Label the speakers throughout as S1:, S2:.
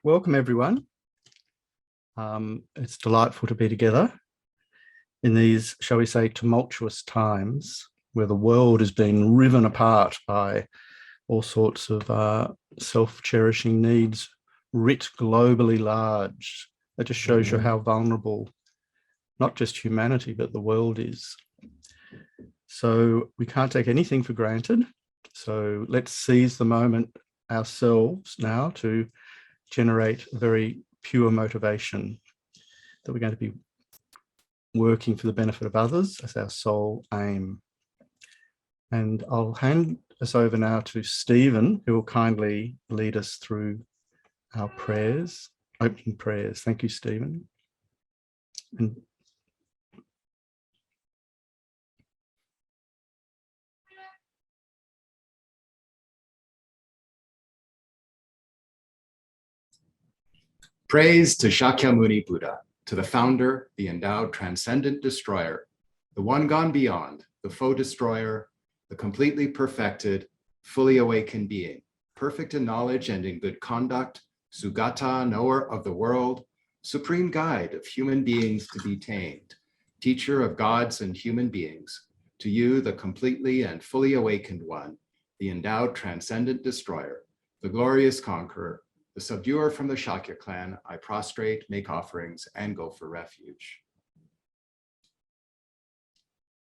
S1: Welcome everyone. It's delightful to be together in these, shall we say, tumultuous times where the world is being riven apart by all sorts of self-cherishing needs writ globally large. That just shows you how vulnerable not just humanity but the world is. So we can't take anything for granted. So let's seize the moment ourselves now to generate a very pure motivation that we're going to be working for the benefit of others as our sole aim. And I'll hand us over now to Stephen, who will kindly lead us through our prayers, opening prayers. Thank you, Stephen. And
S2: praise to Shakyamuni Buddha, to the founder, the endowed transcendent destroyer, the one gone beyond, the foe destroyer, the completely perfected, fully awakened being, perfect in knowledge and in good conduct, Sugata, knower of the world, supreme guide of human beings to be tamed, teacher of gods and human beings, to you, the completely and fully awakened one, the endowed transcendent destroyer, the glorious conqueror, the subduer from the Shakya clan, I prostrate, make offerings, and go for refuge.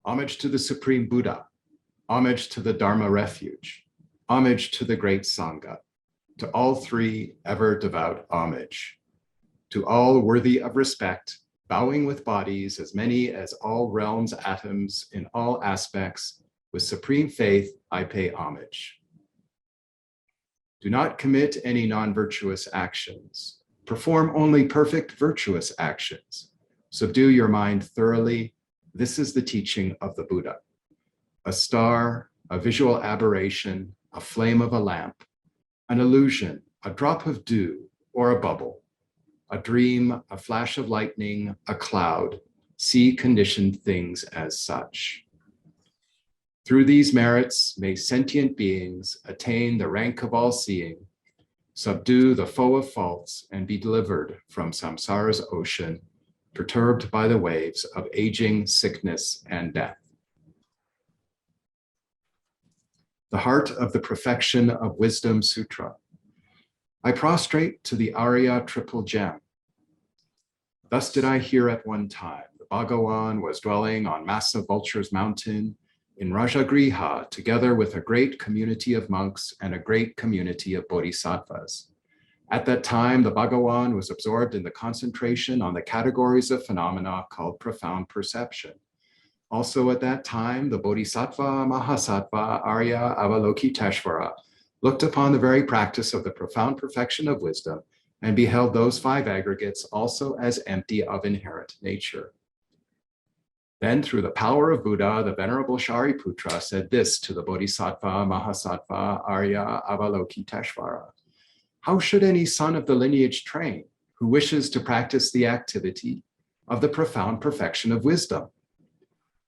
S2: Homage to the Supreme Buddha, homage to the Dharma Refuge, homage to the great Sangha, to all three ever devout homage, to all worthy of respect, bowing with bodies as many as all realms, atoms, in all aspects, with supreme faith, I pay homage. Do not commit any non-virtuous actions. Perform only perfect virtuous actions. Subdue your mind thoroughly. This is the teaching of the Buddha. A star, a visual aberration, a flame of a lamp, an illusion, a drop of dew or a bubble, a dream, a flash of lightning, a cloud. See conditioned things as such. Through these merits, may sentient beings attain the rank of all-seeing, subdue the foe of faults, and be delivered from samsara's ocean, perturbed by the waves of aging, sickness, and death. The heart of the Perfection of Wisdom Sutra. I prostrate to the Arya Triple Gem. Thus did I hear at one time. The Bhagawan was dwelling on massive Vulture's Mountain, in Rajagriha, together with a great community of monks and a great community of bodhisattvas. At that time, the Bhagawan was absorbed in the concentration on the categories of phenomena called profound perception. Also at that time, the bodhisattva, mahasattva, Arya, Avalokiteshvara looked upon the very practice of the profound perfection of wisdom and beheld those five aggregates also as empty of inherent nature. Then, through the power of Buddha, the Venerable Shariputra said this to the Bodhisattva, Mahasattva, Arya, Avalokiteshvara. How should any son of the lineage train who wishes to practice the activity of the profound perfection of wisdom?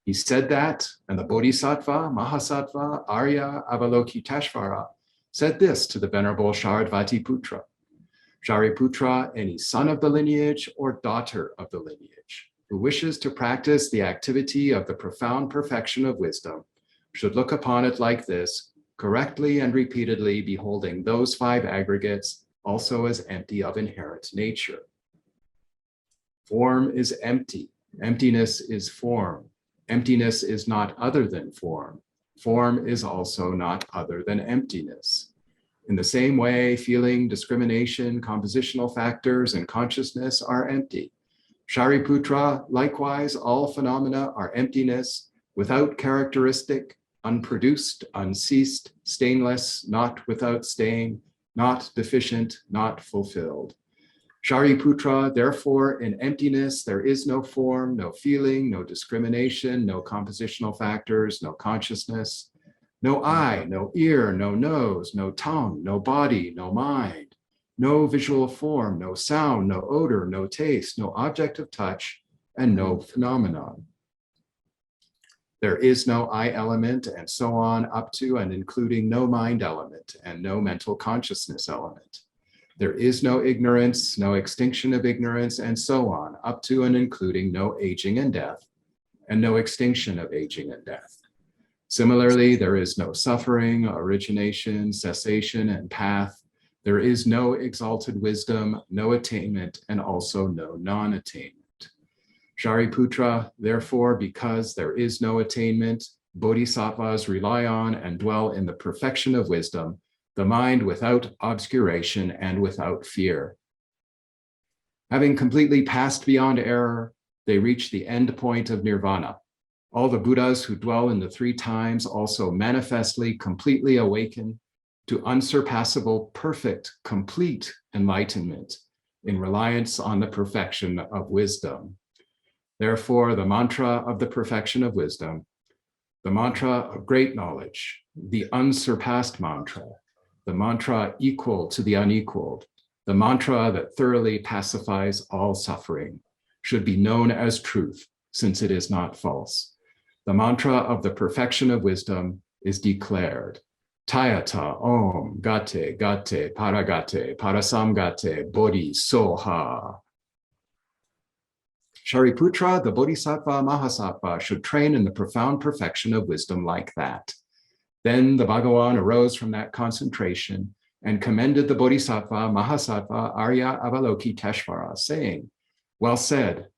S2: He said that, and the Bodhisattva, Mahasattva, Arya, Avalokiteshvara said this to the Venerable Sharadvatiputra. Shariputra, any son of the lineage or daughter of the lineage who wishes to practice the activity of the profound perfection of wisdom should look upon it like this, correctly and repeatedly beholding those five aggregates also as empty of inherent nature. Form is empty. Emptiness is form. Emptiness is not other than form. Form is also not other than emptiness. In the same way, feeling, discrimination, compositional factors, and consciousness are empty. Shariputra, likewise, all phenomena are emptiness, without characteristic, unproduced, unceased, stainless, not without stain, not deficient, not fulfilled. Shariputra, therefore, in emptiness, there is no form, no feeling, no discrimination, no compositional factors, no consciousness, no eye, no ear, no nose, no tongue, no body, no mind. No visual form, no sound, no odor, no taste, no object of touch, and no phenomenon. There is no I element, and so on, up to and including no mind element and no mental consciousness element. There is no ignorance, no extinction of ignorance, and so on, up to and including no aging and death, and no extinction of aging and death. Similarly, there is no suffering, origination, cessation, and path. There is no exalted wisdom, no attainment, and also no non-attainment. Shariputra, therefore, because there is no attainment, bodhisattvas rely on and dwell in the perfection of wisdom, the mind without obscuration and without fear. Having completely passed beyond error, they reach the end point of nirvana. All the Buddhas who dwell in the three times also manifestly, completely awaken to unsurpassable, perfect, complete enlightenment in reliance on the perfection of wisdom. Therefore, the mantra of the perfection of wisdom, the mantra of great knowledge, the unsurpassed mantra, the mantra equal to the unequaled, the mantra that thoroughly pacifies all suffering, should be known as truth, since it is not false. The mantra of the perfection of wisdom is declared. Tayata Om Gate Gate Paragate Parasamgate Bodhi Soha. Shariputra, the bodhisattva mahasattva, should train in the profound perfection of wisdom like that. Then the Bhagavan arose from that concentration and commended the bodhisattva mahasattva Arya Avalokiteshvara, saying, well said,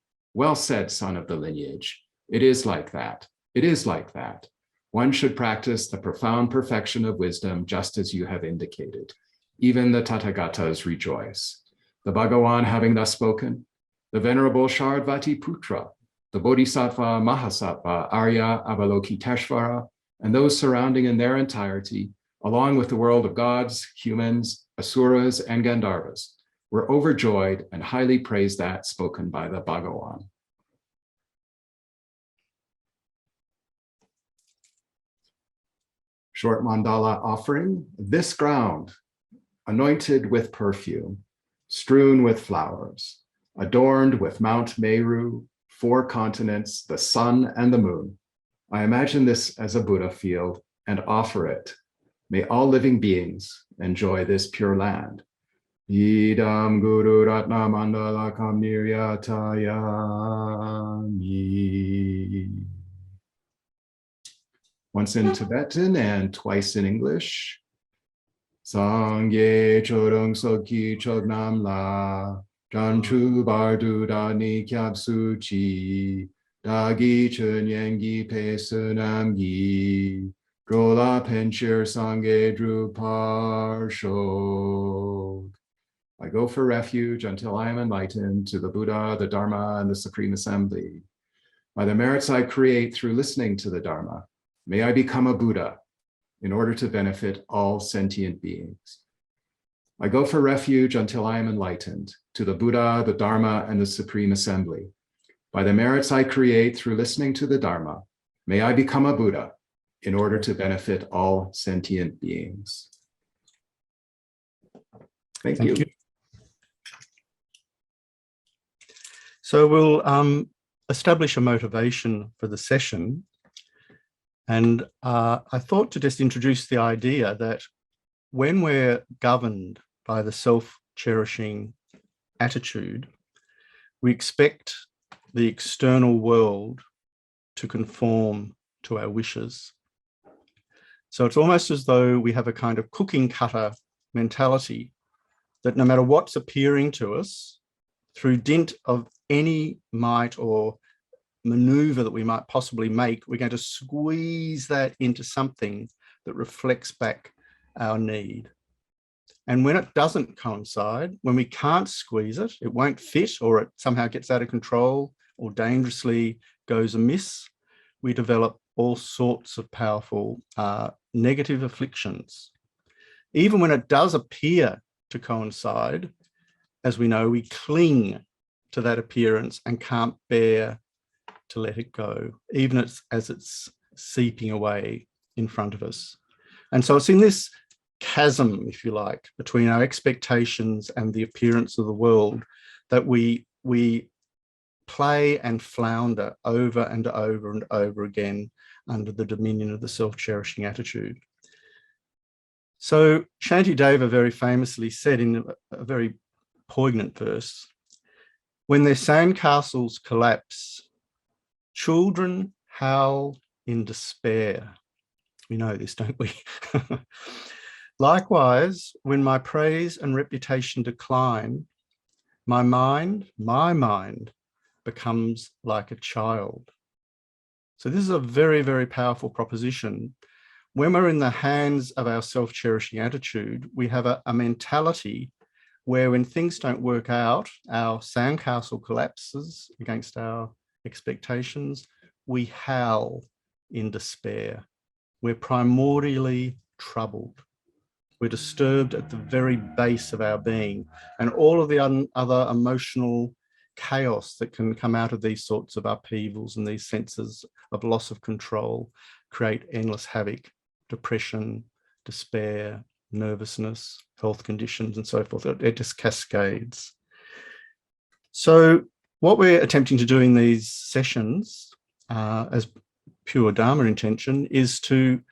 S2: son of the lineage. It is like that. It is like that. One should practice the profound perfection of wisdom just as you have indicated. Even the Tathagatas rejoice. The Bhagavan having thus spoken, the Venerable Sharadvati Putra, the Bodhisattva Mahasattva Arya Avalokiteshvara, and those surrounding in their entirety, along with the world of gods, humans, asuras, and Gandharvas, were overjoyed and highly praised that spoken by the Bhagavan. Short mandala offering. This ground, anointed with perfume, strewn with flowers, adorned with Mount Meru, 4 continents, the sun and the moon. I imagine this as a Buddha field and offer it. May all living beings enjoy this pure land. Idam Guru Ratna Mandala Kam Niryatayami. Once in Tibetan and twice in English. Sangye Chodong Soki Chognam La, Janchu Bardu Dani Kyab Suchi, Dagi Chunyengi Pesunamgi, Drola Penchir Sangye Drupar Shog. I go for refuge until I am enlightened to the Buddha, the Dharma, and the Supreme Assembly. By the merits I create through listening to the Dharma, may I become a Buddha in order to benefit all sentient beings. I go for refuge until I am enlightened to the Buddha, the Dharma, and the Supreme Assembly. By the merits I create through listening to the Dharma, may I become a Buddha in order to benefit all sentient beings. Thank you.
S1: So we'll establish a motivation for the session. And I thought to just introduce the idea that when we're governed by the self-cherishing attitude, we expect the external world to conform to our wishes. So it's almost as though we have a kind of cooking cutter mentality that no matter what's appearing to us, through dint of any might or maneuver that we might possibly make, we're going to squeeze that into something that reflects back our need. And when it doesn't coincide, when we can't squeeze it, it won't fit, or it somehow gets out of control or dangerously goes amiss, we develop all sorts of powerful negative afflictions. Even when it does appear to coincide, as we know, we cling to that appearance and can't bear to let it go, even as it's seeping away in front of us. And so it's in this chasm, if you like, between our expectations and the appearance of the world that we play and flounder over and over and over again under the dominion of the self-cherishing attitude. So Shantideva very famously said in a very poignant verse, when their sandcastles collapse, children howl in despair. We know this, don't we? Likewise, when my praise and reputation decline, my mind becomes like a child. So this is a very, very powerful proposition. When we're in the hands of our self-cherishing attitude, we have a mentality where when things don't work out, our sandcastle collapses against our expectations, we howl in despair. We're primordially troubled. We're disturbed at the very base of our being, and all of the other emotional chaos that can come out of these sorts of upheavals and these senses of loss of control create endless havoc, depression, despair, nervousness, health conditions, and so forth. It just cascades. So what we're attempting to do in these sessions as pure Dharma intention is to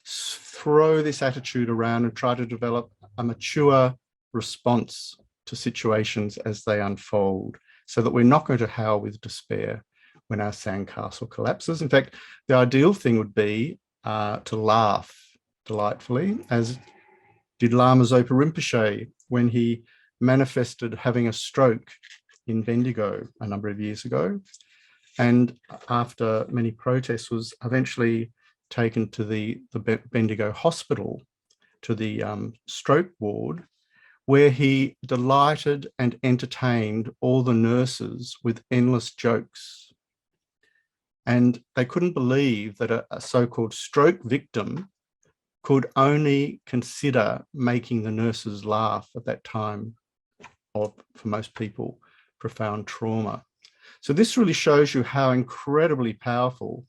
S1: throw this attitude around and try to develop a mature response to situations as they unfold, so that we're not going to howl with despair when our sandcastle collapses. In fact, the ideal thing would be to laugh delightfully, as did Lama Zopa Rinpoche when he manifested having a stroke in Bendigo a number of years ago. And after many protests, was eventually taken to the Bendigo hospital, to the stroke ward, where he delighted and entertained all the nurses with endless jokes. And they couldn't believe that a so-called stroke victim could only consider making the nurses laugh at that time of, for most people, profound trauma. So this really shows you how incredibly powerful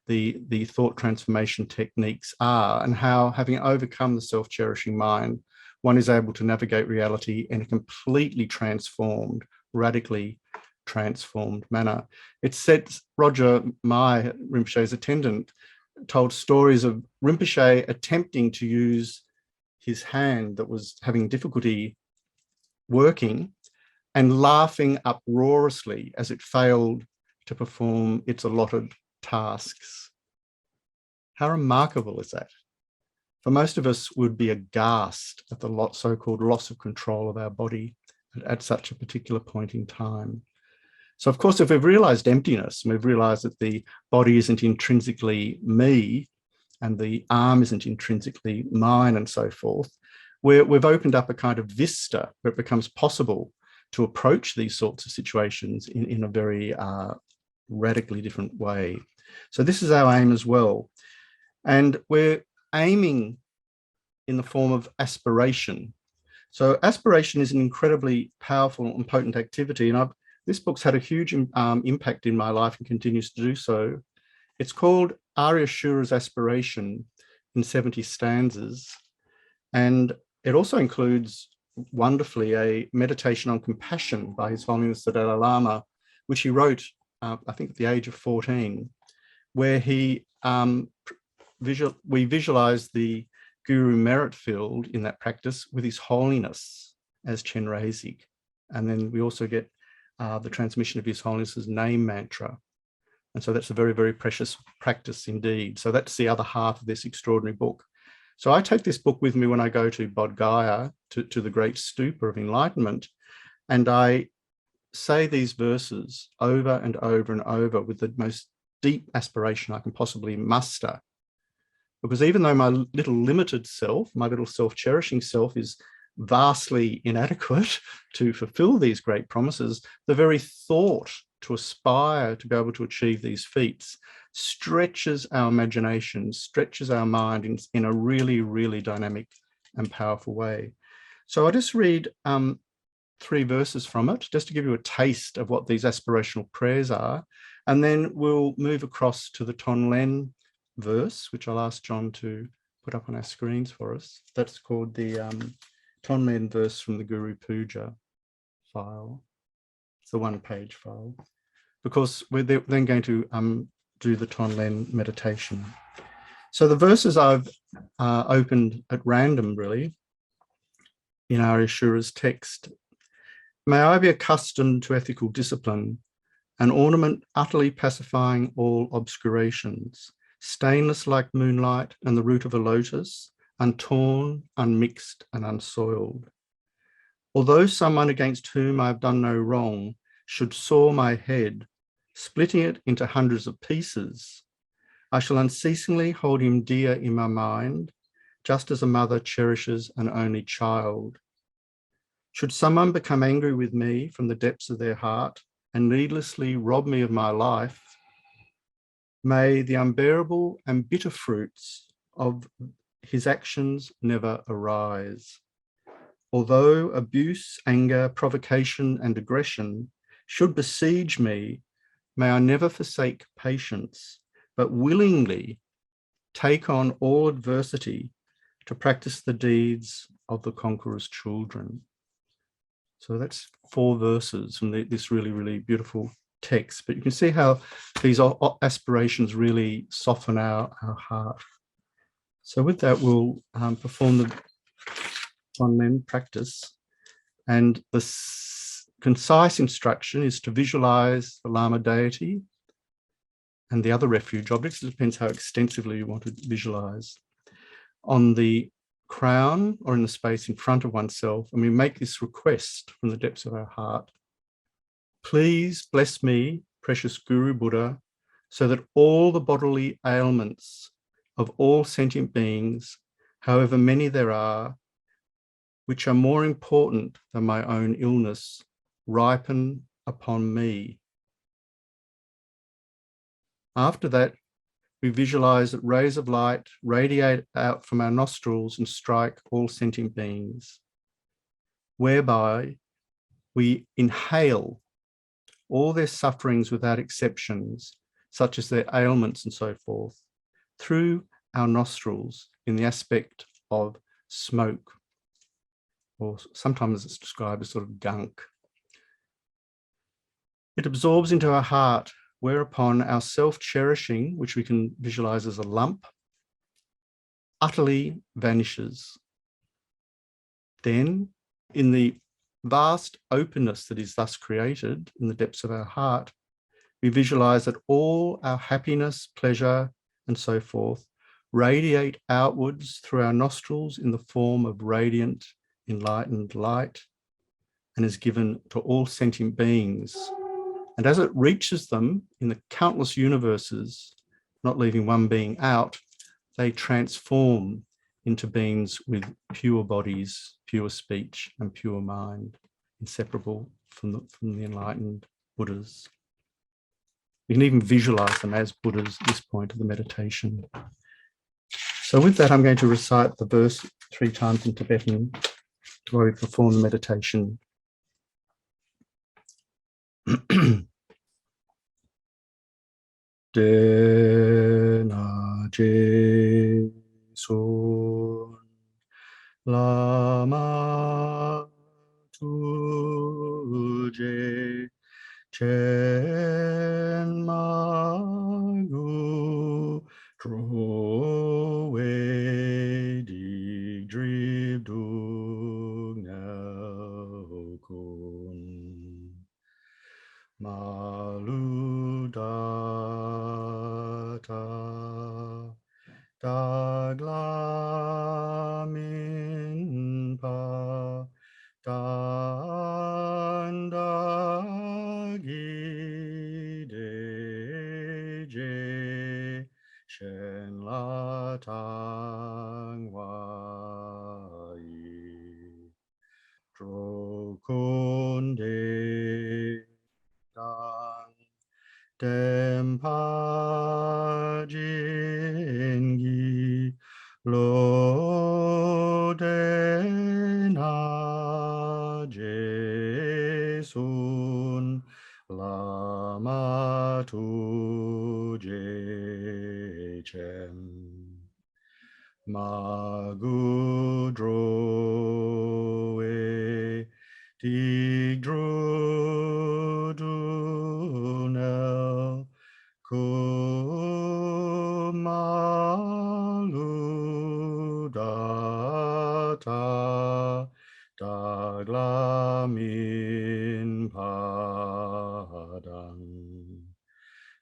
S1: the thought transformation techniques are, and how, having overcome the self-cherishing mind, one is able to navigate reality in a completely transformed, radically transformed manner. It's said Roger Mai, Rinpoche's attendant, told stories of Rinpoche attempting to use his hand that was having difficulty working and laughing uproariously as it failed to perform its allotted tasks. How remarkable is that? For most of us, would be aghast at the so-called loss of control of our body at such a particular point in time. So of course, if we've realized emptiness, and we've realized that the body isn't intrinsically me, and the arm isn't intrinsically mine, and so forth, we've opened up a kind of vista where it becomes possible to approach these sorts of situations in a very radically different way. So this is our aim as well. And we're aiming in the form of aspiration. So aspiration is an incredibly powerful and potent activity. And this book's had a huge impact in my life and continues to do so. It's called Arya Shura's Aspiration in 70 stanzas. And it also includes, wonderfully, a meditation on compassion by His Holiness the Dalai Lama, which he wrote, I think, at the age of 14, where he we visualize the Guru merit field in that practice with His Holiness as Chenrezig. And then we also get the transmission of His Holiness's name mantra. And so that's a very, very precious practice indeed. So that's the other half of this extraordinary book. So I take this book with me when I go to Bodh Gaya, to the great stupa of enlightenment, and I say these verses over and over and over with the most deep aspiration I can possibly muster. Because even though my little limited self, my little self-cherishing self, is vastly inadequate to fulfill these great promises, the very thought to aspire to be able to achieve these feats stretches our imagination, stretches our mind in a really, really dynamic and powerful way. So I just read 3 verses from it, just to give you a taste of what these aspirational prayers are. And then we'll move across to the Tonlen verse, which I'll ask John to put up on our screens for us. That's called the Tonlen verse from the Guru Puja file. It's the 1-page file, because we're then going to do the Tonlen meditation. So the verses I've opened at random, really, in Arishura's text. May I be accustomed to ethical discipline, an ornament utterly pacifying all obscurations, stainless like moonlight and the root of a lotus, untorn, unmixed, and unsoiled. Although someone against whom I have done no wrong should saw my head, splitting it into hundreds of pieces, I shall unceasingly hold him dear in my mind, just as a mother cherishes an only child. Should someone become angry with me from the depths of their heart and needlessly rob me of my life, may the unbearable and bitter fruits of his actions never arise. Although abuse, anger, provocation, and aggression should besiege me, may I never forsake patience, but willingly take on all adversity to practice the deeds of the conqueror's children. So that's 4 verses from this really, really beautiful text. But you can see how these aspirations really soften our heart. So with that, we'll perform the on-men practice. And the concise instruction is to visualize the Lama deity and the other refuge objects. It depends how extensively you want to visualize. On the crown or in the space in front of oneself, and we make this request from the depths of our heart. Please bless me, precious Guru Buddha, so that all the bodily ailments of all sentient beings, however many there are, which are more important than my own illness, ripen upon me. After that, we visualize that rays of light radiate out from our nostrils and strike all sentient beings, whereby we inhale all their sufferings without exceptions, such as their ailments and so forth, through our nostrils in the aspect of smoke, or sometimes it's described as sort of gunk. It absorbs into our heart, whereupon our self-cherishing, which we can visualize as a lump, utterly vanishes. Then, in the vast openness that is thus created in the depths of our heart, we visualize that all our happiness, pleasure, and so forth radiate outwards through our nostrils in the form of radiant, enlightened light, and is given to all sentient beings. And as it reaches them in the countless universes, not leaving one being out, they transform into beings with pure bodies, pure speech, and pure mind, inseparable from the enlightened Buddhas. You can even visualize them as Buddhas at this point of the meditation. So with that, I'm going to recite the verse 3 times in Tibetan while we perform the meditation. Dena je sun lama tu je chen magu trowe di drib du ngao kun maludata daglamin pa dandagi deje shen la tang wai trokunde dang Dempa jingi lo dena jesun lama tu je chem magudroe digdrudunel Kumara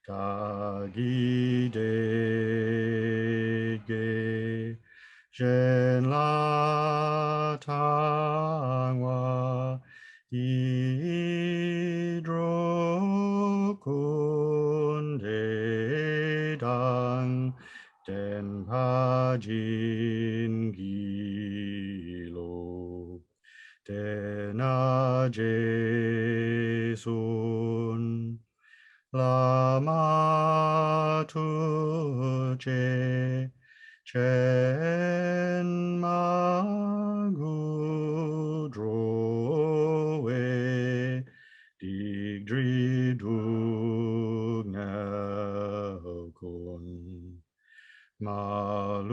S1: Tagi de ge jen la tangwa hidro kunde dang den pajin gilo dena jesun Lama tuje chen magu drowe digdri kun maludata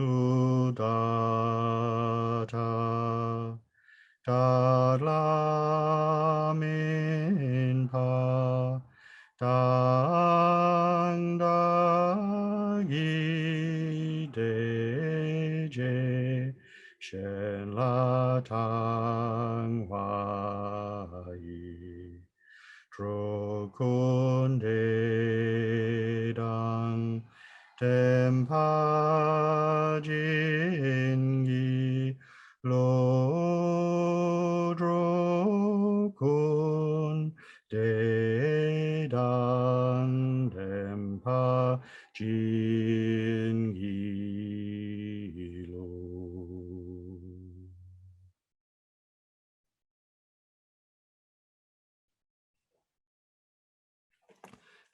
S1: tadlamin pa Dang dagi deje shen la tang wai trokunde dang tempa jingi lo drokun de dan dempa jin lo.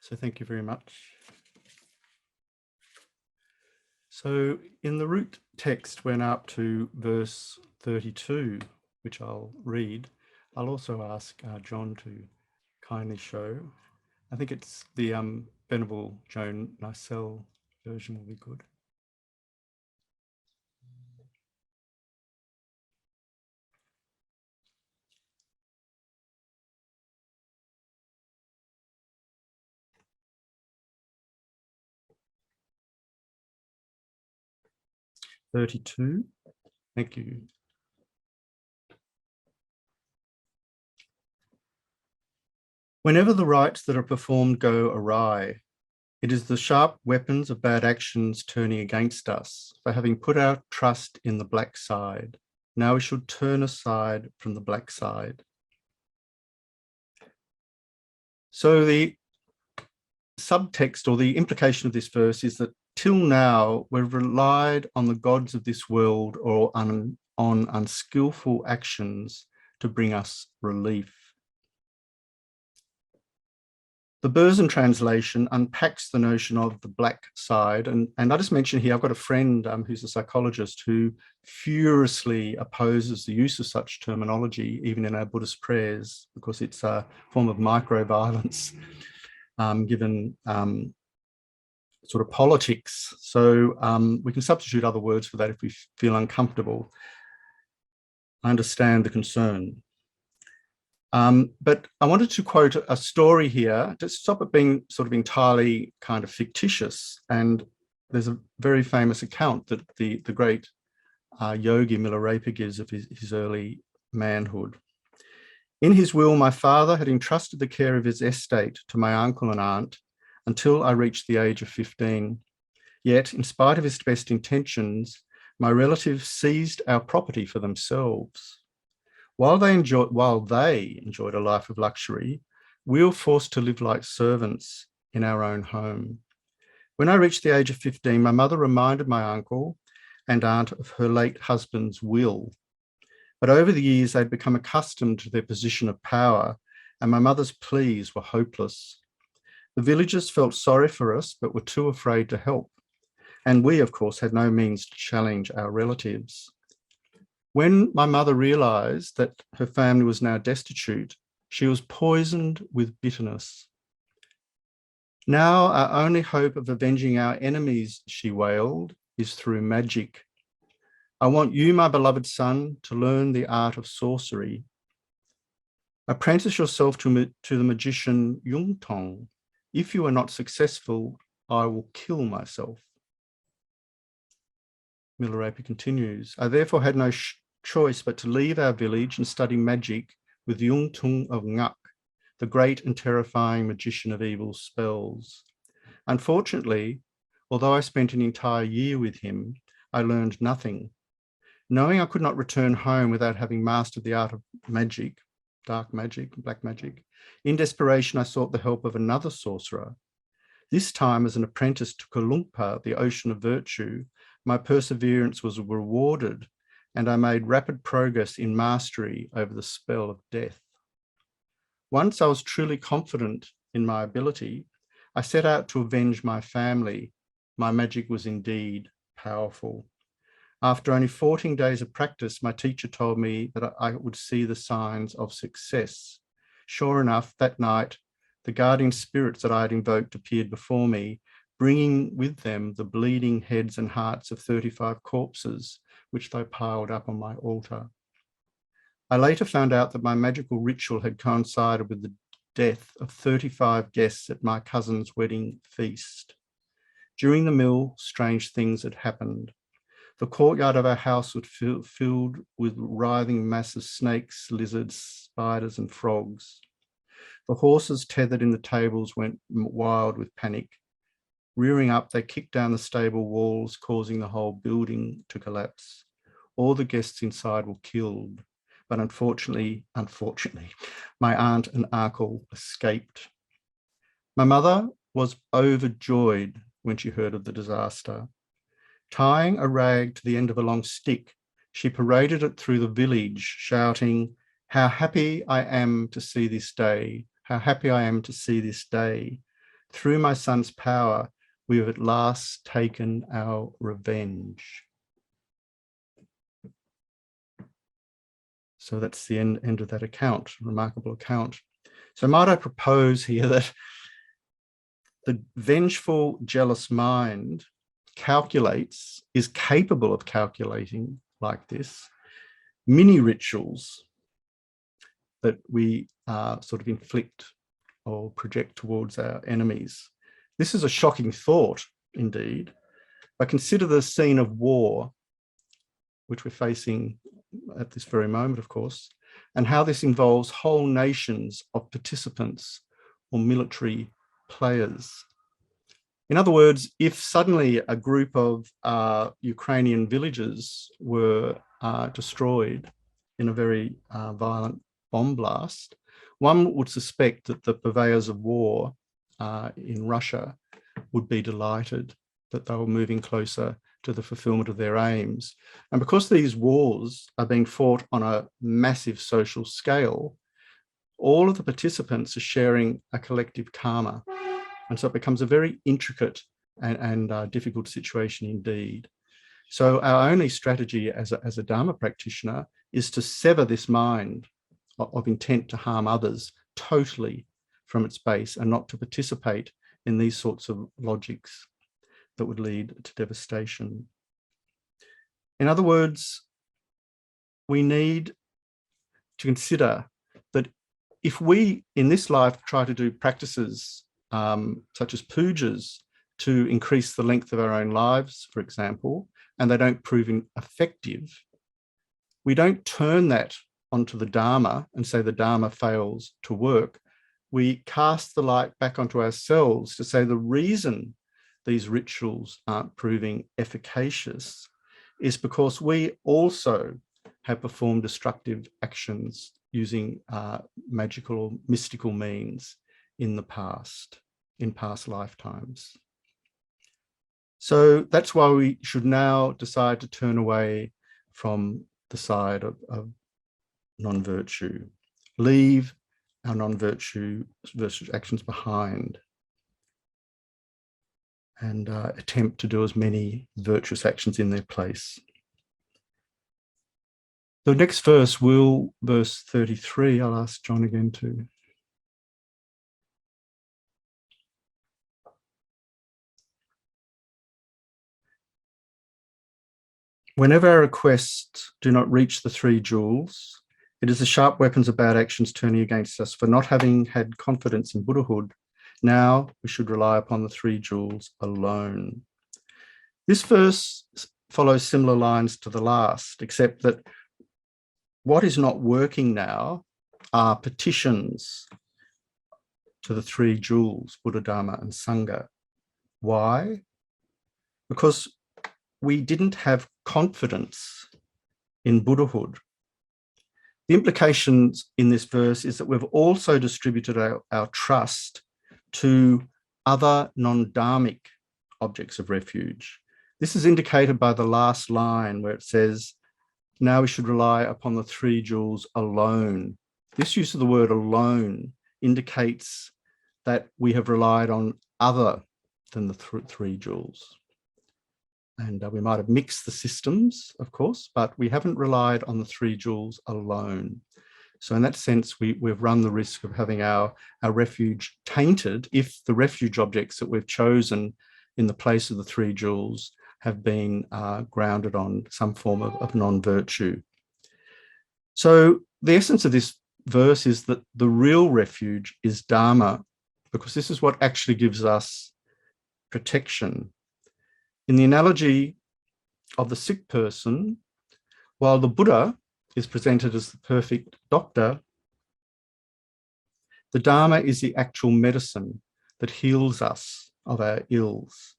S1: So thank you very much. So in the root text went up to verse 32, which I'll read. I'll also ask John to kindly show. I think it's the Venerable Joan Nicell version will be good. (32). Thank you. Whenever the rites that are performed go awry, it is the sharp weapons of bad actions turning against us for having put our trust in the black side. Now we should turn aside from the black side. So the subtext or the implication of this verse is that till now we've relied on the gods of this world or on unskillful actions to bring us relief. The Berzin translation unpacks the notion of the black side. And I just mention here, I've got a friend who's a psychologist who furiously opposes the use of such terminology, even in our Buddhist prayers, because it's a form of micro-violence given sort of politics. So we can substitute other words for that if we feel uncomfortable. I understand the concern. But I wanted to quote a story here to stop it being sort of entirely kind of fictitious. And there's a very famous account that the great yogi Milarepa gives of his early manhood. In his will, my father had entrusted the care of his estate to my uncle and aunt until I reached the age of 15. Yet, in spite of his best intentions, my relatives seized our property for themselves. While they enjoyed a life of luxury, we were forced to live like servants in our own home. When I reached the age of 15, my mother reminded my uncle and aunt of her late husband's will. But over the years, they'd become accustomed to their position of power, and my mother's pleas were hopeless. The villagers felt sorry for us, but were too afraid to help. And we, of course, had no means to challenge our relatives. When my mother realized that her family was now destitute, she was poisoned with bitterness. Now our only hope of avenging our enemies, she wailed, is through magic. I want you, my beloved son, to learn the art of sorcery. Apprentice yourself to the magician Yung Tong. If you are not successful, I will kill myself. Milarepa continues, I therefore had no choice but to leave our village and study magic with Yung Tung of Ngak, the great and terrifying magician of evil spells. Unfortunately, although I spent an entire year with him, I learned nothing. Knowing I could not return home without having mastered the art of magic, dark magic, black magic, in desperation, I sought the help of another sorcerer. This time, as an apprentice to Kulungpa, the ocean of virtue, my perseverance was rewarded, and I made rapid progress in mastery over the spell of death. Once I was truly confident in my ability, I set out to avenge my family. My magic was indeed powerful. After only 14 days of practice, my teacher told me that I would see the signs of success. Sure enough, that night, the guardian spirits that I had invoked appeared before me, bringing with them the bleeding heads and hearts of 35 corpses, which they piled up on my altar. I later found out that my magical ritual had coincided with the death of 35 guests at my cousin's wedding feast. During the meal, strange things had happened. The courtyard of our house was filled with writhing masses of snakes, lizards, spiders, and frogs. The horses tethered in the tables went wild with panic. Rearing up, they kicked down the stable walls, causing the whole building to collapse. All the guests inside were killed, but unfortunately, my aunt and uncle escaped. My mother was overjoyed when she heard of the disaster. Tying a rag to the end of a long stick, she paraded it through the village, shouting, "How happy I am to see this day! How happy I am to see this day! Through my son's power, we have at last taken our revenge." So that's the end of that account, remarkable account. So might I propose here that the vengeful, jealous mind is capable of calculating like this, mini rituals that we sort of inflict or project towards our enemies. This is a shocking thought, indeed, but consider the scene of war, which we're facing at this very moment, of course, and how this involves whole nations of participants or military players. In other words, if suddenly a group of Ukrainian villages were destroyed in a very violent bomb blast, one would suspect that the purveyors of war in Russia would be delighted that they were moving closer to the fulfillment of their aims. And because these wars are being fought on a massive social scale, all of the participants are sharing a collective karma. And so it becomes a very intricate and difficult situation indeed. So our only strategy as a Dharma practitioner is to sever this mind of intent to harm others totally from its base and not to participate in these sorts of logics that would lead to devastation. In other words, we need to consider that if we in this life try to do practices such as pujas to increase the length of our own lives, for example, and they don't prove effective, we don't turn that onto the Dharma and say the Dharma fails to work. We cast the light back onto ourselves to say the reason these rituals aren't proving efficacious is because we also have performed destructive actions using magical or mystical means in the past, in past lifetimes. So that's why we should now decide to turn away from the side of non-virtue, leave our non-virtue actions behind, and attempt to do as many virtuous actions in their place. The next verse verse 33, I'll ask John again to. Whenever our requests do not reach the three jewels, it is the sharp weapons of bad actions turning against us. For not having had confidence in Buddhahood, now we should rely upon the three jewels alone. This verse follows similar lines to the last, except that what is not working now are petitions to the three jewels, Buddha, Dharma, and Sangha. Why? Because we didn't have confidence in Buddhahood. The implications in this verse is that we've also distributed our trust to other non-dharmic objects of refuge. This is indicated by the last line where it says, now we should rely upon the three jewels alone. This use of the word alone indicates that we have relied on other than the three jewels. And we might have mixed the systems, of course, but we haven't relied on the three jewels alone. So in that sense, we've run the risk of having our refuge tainted if the refuge objects that we've chosen in the place of the three jewels have been grounded on some form of non-virtue. So the essence of this verse is that the real refuge is Dharma, because this is what actually gives us protection. In the analogy of the sick person, while the Buddha is presented as the perfect doctor, the Dharma is the actual medicine that heals us of our ills.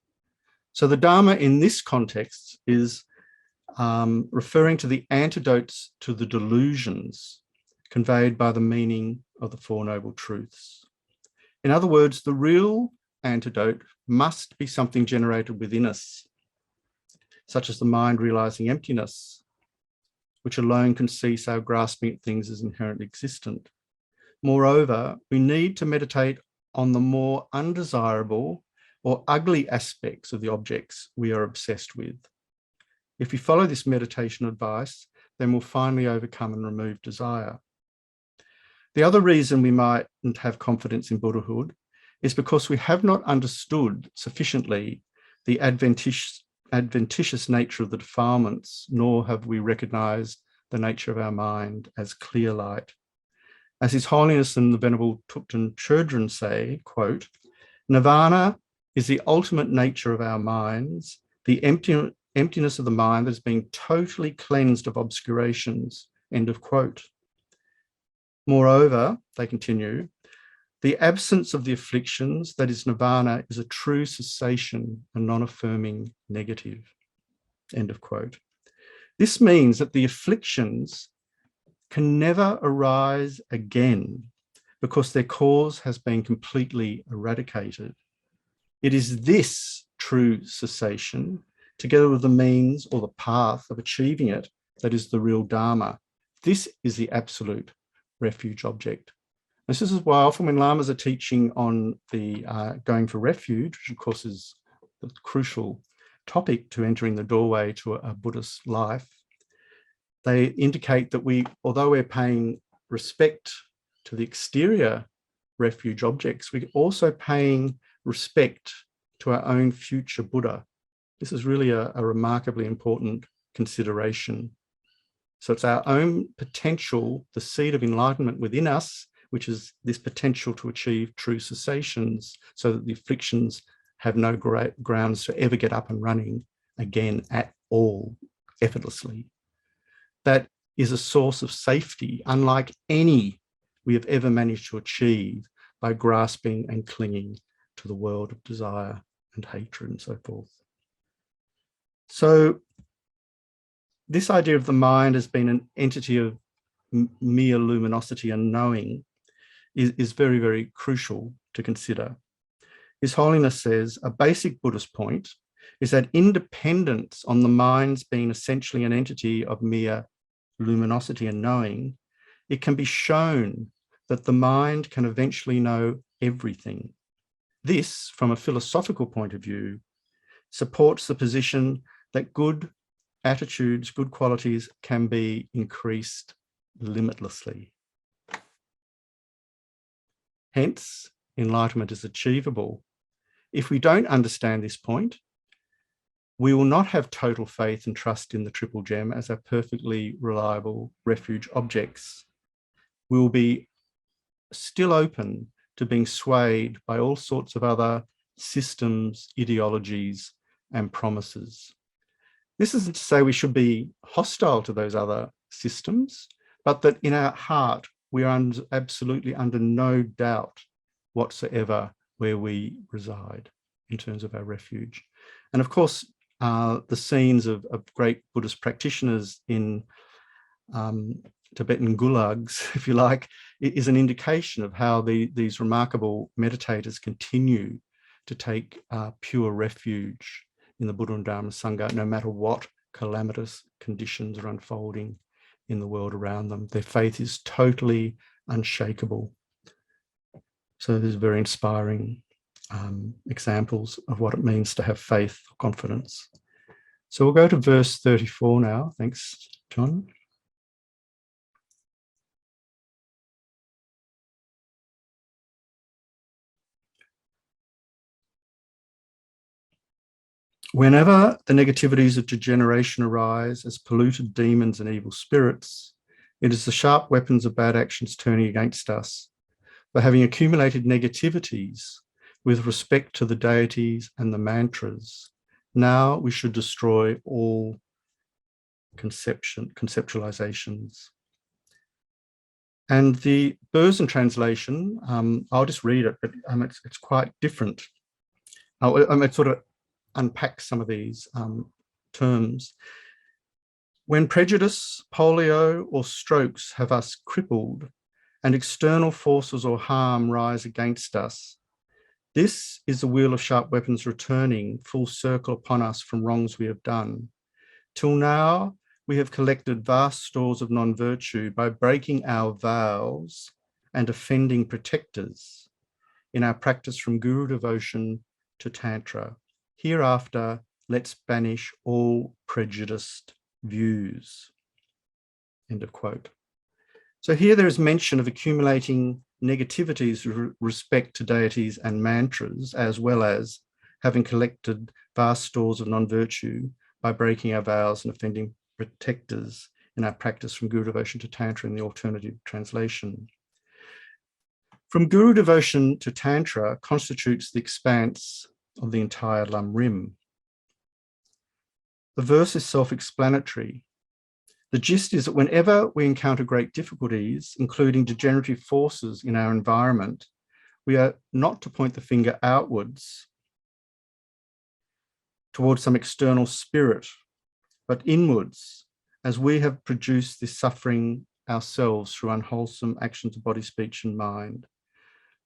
S1: So the Dharma in this context is referring to the antidotes to the delusions conveyed by the meaning of the Four Noble Truths. In other words, the real antidote must be something generated within us, such as the mind realizing emptiness, which alone can cease our grasping at things as inherently existent. Moreover, we need to meditate on the more undesirable or ugly aspects of the objects we are obsessed with. If we follow this meditation advice, then we'll finally overcome and remove desire. The other reason we mightn't have confidence in Buddhahood is because we have not understood sufficiently the adventitious nature of the defilements, nor have we recognized the nature of our mind as clear light. As His Holiness and the Venerable Thupten Chodron say, quote, Nirvana is the ultimate nature of our minds, the emptiness of the mind that has been totally cleansed of obscurations, end of quote. Moreover, they continue, the absence of the afflictions, that is nirvana, is a true cessation, a non-affirming negative, end of quote. This means that the afflictions can never arise again because their cause has been completely eradicated. It is this true cessation, together with the means or the path of achieving it, that is the real Dharma. This is the absolute refuge object. This is why often when lamas are teaching on the going for refuge, which of course is the crucial topic to entering the doorway to a Buddhist life, they indicate that although we're paying respect to the exterior refuge objects, we're also paying respect to our own future Buddha. This is really a remarkably important consideration. So it's our own potential, the seed of enlightenment within us, which is this potential to achieve true cessations so that the afflictions have no grounds to ever get up and running again at all, effortlessly. That is a source of safety, unlike any we have ever managed to achieve by grasping and clinging to the world of desire and hatred and so forth. So this idea of the mind as being an entity of mere luminosity and knowing is very, very crucial to consider. His Holiness says a basic Buddhist point is that independence on the mind's being essentially an entity of mere luminosity and knowing, it can be shown that the mind can eventually know everything. This, from a philosophical point of view, supports the position that good attitudes, good qualities can be increased limitlessly. Hence, enlightenment is achievable. If we don't understand this point, we will not have total faith and trust in the Triple Gem as our perfectly reliable refuge objects. We will be still open to being swayed by all sorts of other systems, ideologies, and promises. This isn't to say we should be hostile to those other systems, but that in our heart, we are absolutely under no doubt whatsoever where we reside. in terms of our refuge. And of course, the scenes of great Buddhist practitioners in Tibetan gulags, if you like, is an indication of how these remarkable meditators continue to take pure refuge in the Buddha and Dharma Sangha, no matter what calamitous conditions are unfolding in the world around them. Their faith is totally unshakable. So there's very inspiring examples of what it means to have faith or confidence. So we'll go to verse 34 now. Thanks, John. Whenever the negativities of degeneration arise as polluted demons and evil spirits, it is the sharp weapons of bad actions turning against us. For having accumulated negativities with respect to the deities and the mantras, now we should destroy all conceptualizations. And the Burson translation, I'll just read it, but it's quite different. It sort of unpack some of these terms. When prejudice, polio, or strokes have us crippled, and external forces or harm rise against us, this is the wheel of sharp weapons returning full circle upon us from wrongs we have done. Till now, we have collected vast stores of non-virtue by breaking our vows and offending protectors in our practice from guru devotion to Tantra. Hereafter, let's banish all prejudiced views. End of quote. So here there is mention of accumulating negativities with respect to deities and mantras, as well as having collected vast stores of non-virtue by breaking our vows and offending protectors in our practice from guru devotion to Tantra in the alternative translation. From guru devotion to Tantra constitutes the expanse of the entire Lam Rim. The verse is self-explanatory. The gist is that whenever we encounter great difficulties, including degenerative forces in our environment, we are not to point the finger outwards towards some external spirit, but inwards, as we have produced this suffering ourselves through unwholesome actions of body, speech, and mind.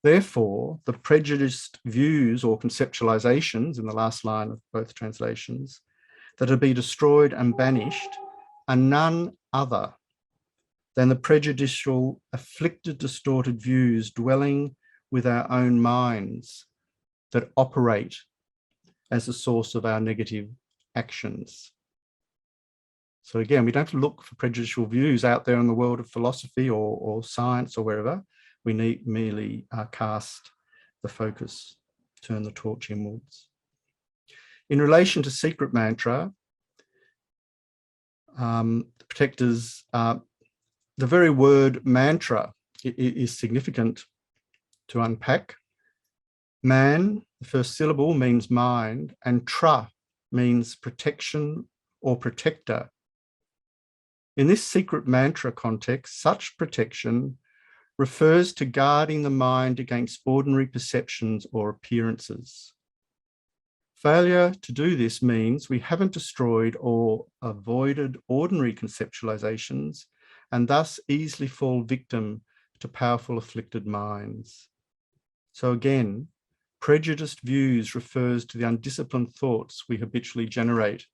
S1: Therefore, the prejudiced views or conceptualizations in the last line of both translations that are to be destroyed and banished are none other than the prejudicial, afflicted, distorted views dwelling with our own minds that operate as the source of our negative actions. So again, we don't look for prejudicial views out there in the world of philosophy or science or wherever. We need merely cast the focus, turn the torch inwards. In relation to secret mantra, the protectors, the very word mantra is significant to unpack. Man, the first syllable, means mind, and tra means protection or protector. In this secret mantra context, such protection refers to guarding the mind against ordinary perceptions or appearances. Failure to do this means we haven't destroyed or avoided ordinary conceptualizations and thus easily fall victim to powerful afflicted minds. So again, prejudiced views refers to the undisciplined thoughts we habitually generate.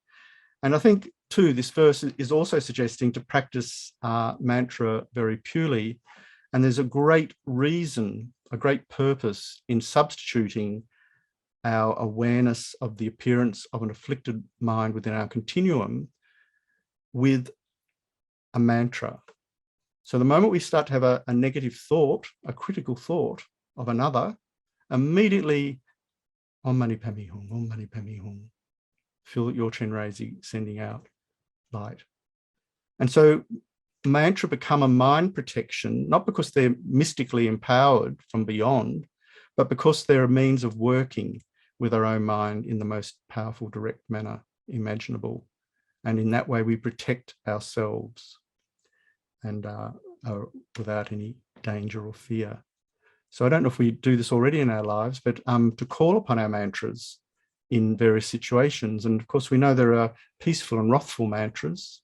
S1: And I think too, this verse is also suggesting to practice mantra very purely. And there's a great reason, a great purpose in substituting our awareness of the appearance of an afflicted mind within our continuum with a mantra. So the moment we start to have a negative thought, a critical thought of another, immediately, Om Mani Padme Hum, Om Mani Padme Hum. Feel your Chenrezi sending out light. And so mantra become a mind protection, not because they're mystically empowered from beyond, but because they're a means of working with our own mind in the most powerful, direct manner imaginable. And in that way, we protect ourselves and without any danger or fear. So I don't know if we do this already in our lives, but to call upon our mantras in various situations. And of course, we know there are peaceful and wrathful mantras.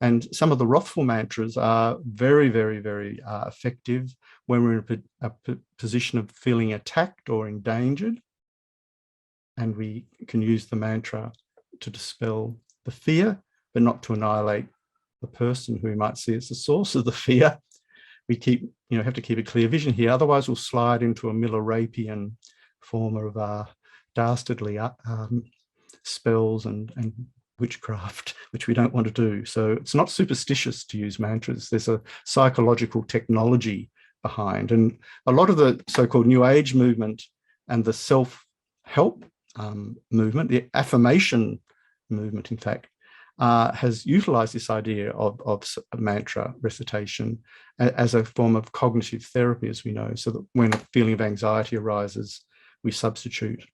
S1: And some of the wrathful mantras are very, very, very effective when we're in a position of feeling attacked or endangered. And we can use the mantra to dispel the fear, but not to annihilate the person who we might see as the source of the fear. We have to keep a clear vision here. Otherwise, we'll slide into a Millerapian form of dastardly spells and witchcraft, which we don't want to do. So it's not superstitious to use mantras. There's a psychological technology behind. And a lot of the so-called New Age movement and the self-help movement, the affirmation movement, in fact, has utilized this idea of mantra recitation as a form of cognitive therapy, as we know, so that when a feeling of anxiety arises, we substitute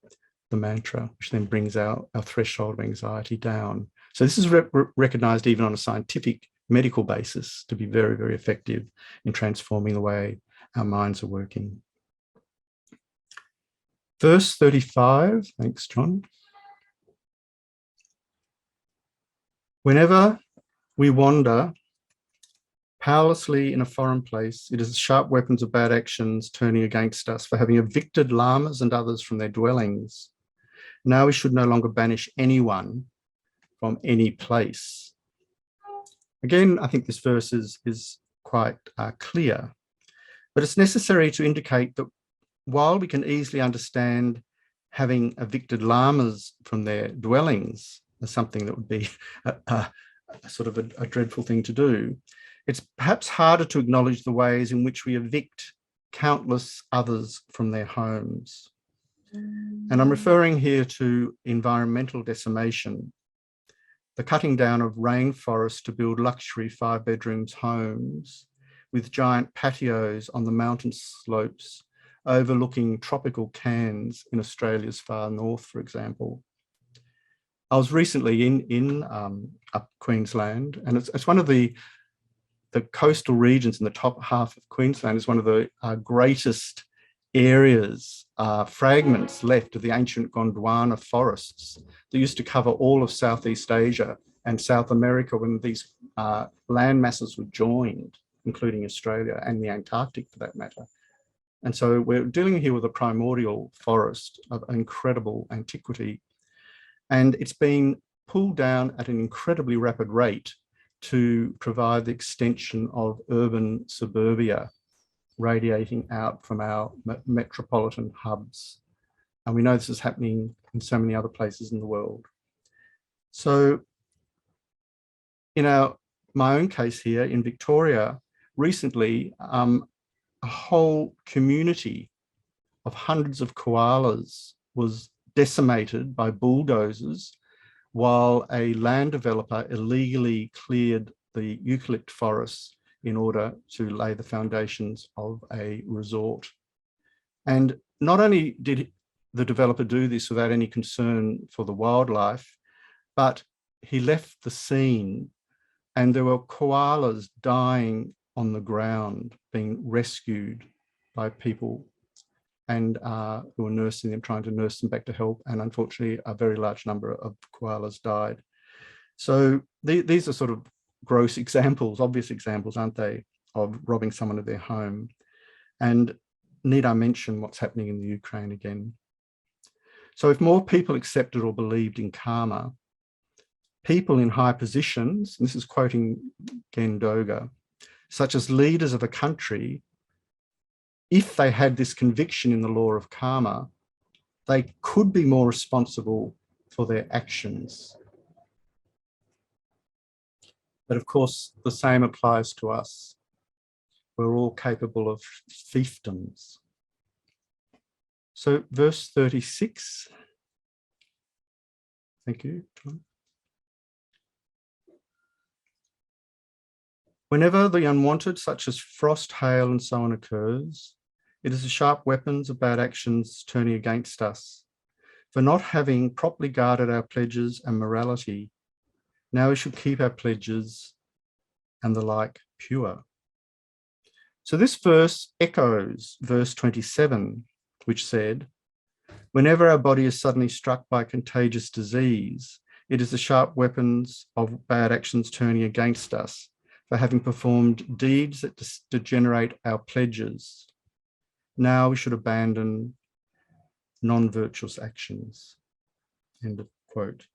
S1: the mantra, which then brings our threshold of anxiety down. So this is recognized even on a scientific medical basis to be very, very effective in transforming the way our minds are working. Verse 35, thanks, John. Whenever we wander powerlessly in a foreign place, it is the sharp weapons of bad actions turning against us for having evicted lamas and others from their dwellings. Now we should no longer banish anyone from any place. Again, I think this verse is quite clear, but it's necessary to indicate that while we can easily understand having evicted lamas from their dwellings as something that would be a sort of a dreadful thing to do, it's perhaps harder to acknowledge the ways in which we evict countless others from their homes. And I'm referring here to environmental decimation, the cutting down of rainforests to build luxury 5-bedroom homes with giant patios on the mountain slopes overlooking tropical Cairns in Australia's far north, for example. I was recently in up Queensland, and it's one of the coastal regions in the top half of Queensland is one of the greatest areas, fragments left of the ancient Gondwana forests that used to cover all of Southeast Asia and South America when these land masses were joined, including Australia and the Antarctic for that matter. And so we're dealing here with a primordial forest of incredible antiquity. And it's been pulled down at an incredibly rapid rate to provide the extension of urban suburbia radiating out from our metropolitan hubs. And we know this is happening in so many other places in the world. So in my own case here in Victoria, recently, a whole community of hundreds of koalas was decimated by bulldozers while a land developer illegally cleared the eucalypt forests in order to lay the foundations of a resort. And not only did the developer do this without any concern for the wildlife, but he left the scene and there were koalas dying on the ground, being rescued by people and who were nursing them, trying to nurse them back to health. And unfortunately, a very large number of koalas died. So these are sort of gross examples, obvious examples, aren't they, of robbing someone of their home. And need I mention what's happening in the Ukraine again? So if more people accepted or believed in karma, people in high positions, and this is quoting Gendoga, such as leaders of a country, if they had this conviction in the law of karma, they could be more responsible for their actions. But of course, the same applies to us. We're all capable of fiefdoms. So verse 36. Thank you, John. Whenever the unwanted, such as frost, hail, and so on occurs, it is the sharp weapons of bad actions turning against us for not having properly guarded our pledges and morality. Now we should keep our pledges and the like pure. So this verse echoes verse 27, which said, whenever our body is suddenly struck by contagious disease, it is the sharp weapons of bad actions turning against us for having performed deeds that degenerate our pledges. Now we should abandon non-virtuous actions. End of quote.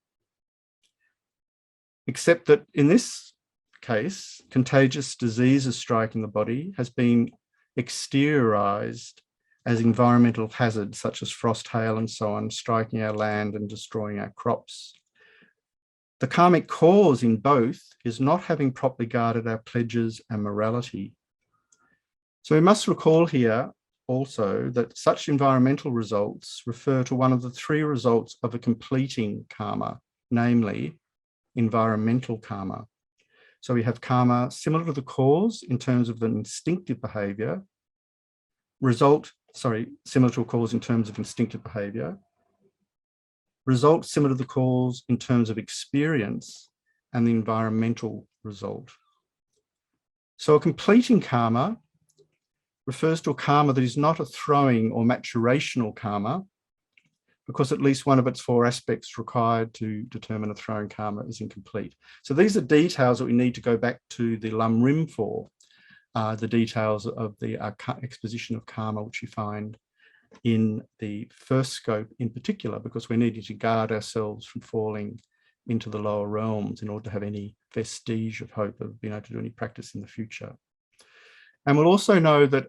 S1: Except that in this case, contagious diseases striking the body has been exteriorized as environmental hazards such as frost, hail, and so on, striking our land and destroying our crops. The karmic cause in both is not having properly guarded our pledges and morality. So we must recall here also that such environmental results refer to one of the three results of a completing karma, namely environmental karma. So we have karma similar to the cause in terms of an instinctive behavior, similar to a cause in terms of instinctive behavior, result similar to the cause in terms of experience, and the environmental result. So a completing karma refers to a karma that is not a throwing or maturational karma, because at least one of its four aspects required to determine a throwing karma is incomplete. So these are details that we need to go back to the Lam Rim for, the details of the exposition of karma, which you find in the first scope in particular, because we're needing to guard ourselves from falling into the lower realms in order to have any vestige of hope of being able to do any practice in the future. And we'll also know that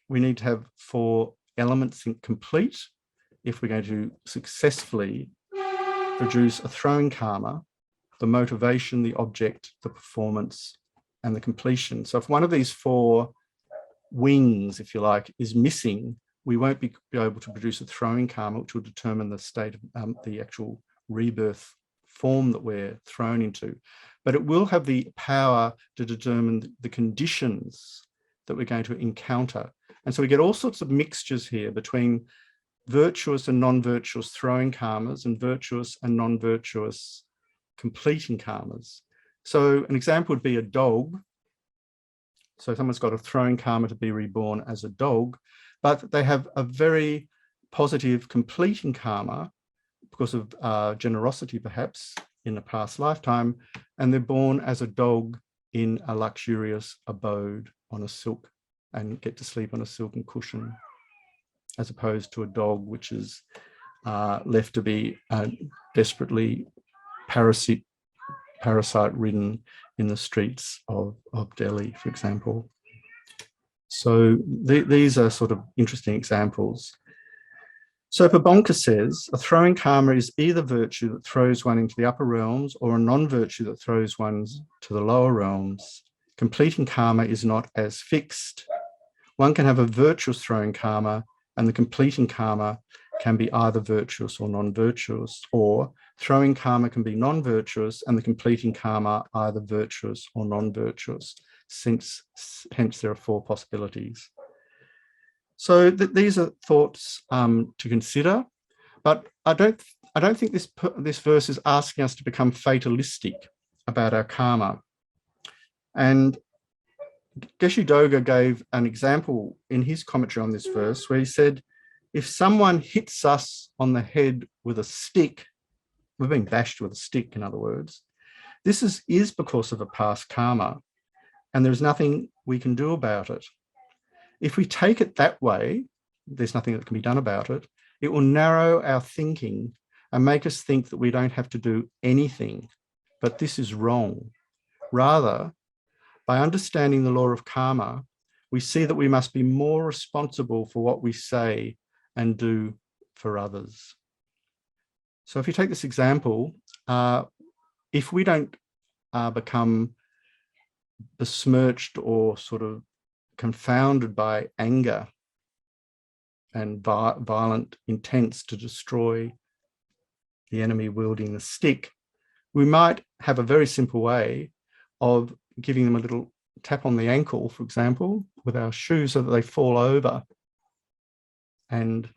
S1: we need to have four elements complete if we're going to successfully produce a throwing karma: the motivation, the object, the performance, and the completion. So if one of these four wings, if you like, is missing, we won't be able to produce a throwing karma, which will determine the state of the actual rebirth form that we're thrown into. But it will have the power to determine the conditions that we're going to encounter. And so we get all sorts of mixtures here between virtuous and non-virtuous throwing karmas and virtuous and non-virtuous completing karmas. So an example would be a dog. So someone's got a throwing karma to be reborn as a dog, but they have a very positive completing karma because of generosity, perhaps, in a past lifetime, and they're born as a dog in a luxurious abode on a silk and get to sleep on a silken cushion, as opposed to a dog which is left to be desperately parasite-ridden in the streets of Delhi, for example. So these are sort of interesting examples. So Pabonka says, a throwing karma is either virtue that throws one into the upper realms or a non-virtue that throws one to the lower realms. Completing karma is not as fixed. One can have a virtuous throwing karma, and the completing karma can be either virtuous or non-virtuous, or throwing karma can be non-virtuous and the completing karma either virtuous or non-virtuous. Hence there are four possibilities. So these are thoughts to consider, but I don't think this verse is asking us to become fatalistic about our karma. And Geshe Doga gave an example in his commentary on this verse where he said, if someone hits us on the head with a stick, we're being bashed with a stick, in other words, this is because of a past karma, and there's nothing we can do about it. If we take it that way, there's nothing that can be done about it. It will narrow our thinking and make us think that we don't have to do anything. But this is wrong. Rather, by understanding the law of karma, we see that we must be more responsible for what we say and do for others. So if you take this example, if we don't become besmirched or sort of confounded by anger and violent intents to destroy the enemy wielding the stick, we might have a very simple way of giving them a little tap on the ankle, for example, with our shoe so that they fall over, and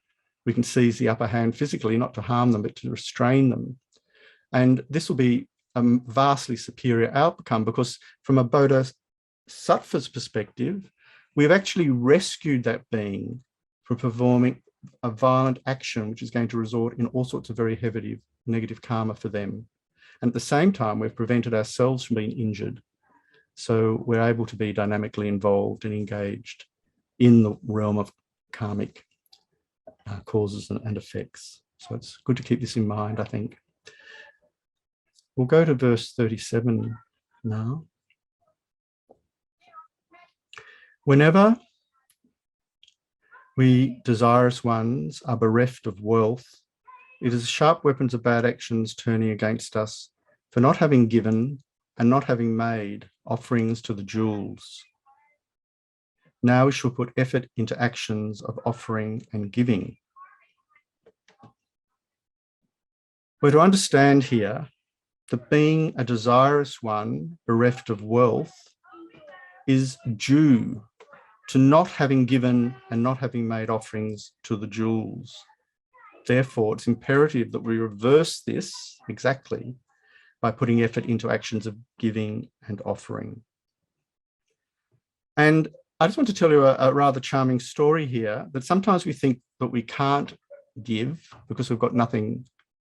S1: we can seize the upper hand physically, not to harm them, but to restrain them. And this will be a vastly superior outcome, because from a Sattva's perspective, we've actually rescued that being from performing a violent action, which is going to result in all sorts of very heavy negative karma for them. And at the same time, we've prevented ourselves from being injured. So we're able to be dynamically involved and engaged in the realm of karmic causes and effects. So it's good to keep this in mind, I think. We'll go to verse 37 now. Whenever we desirous ones are bereft of wealth, it is sharp weapons of bad actions turning against us for not having given and not having made offerings to the jewels. Now we shall put effort into actions of offering and giving. We're to understand here that being a desirous one bereft of wealth is due to not having given and not having made offerings to the jewels. Therefore, it's imperative that we reverse this exactly by putting effort into actions of giving and offering. And I just want to tell you a rather charming story here, that sometimes we think that we can't give because we've got nothing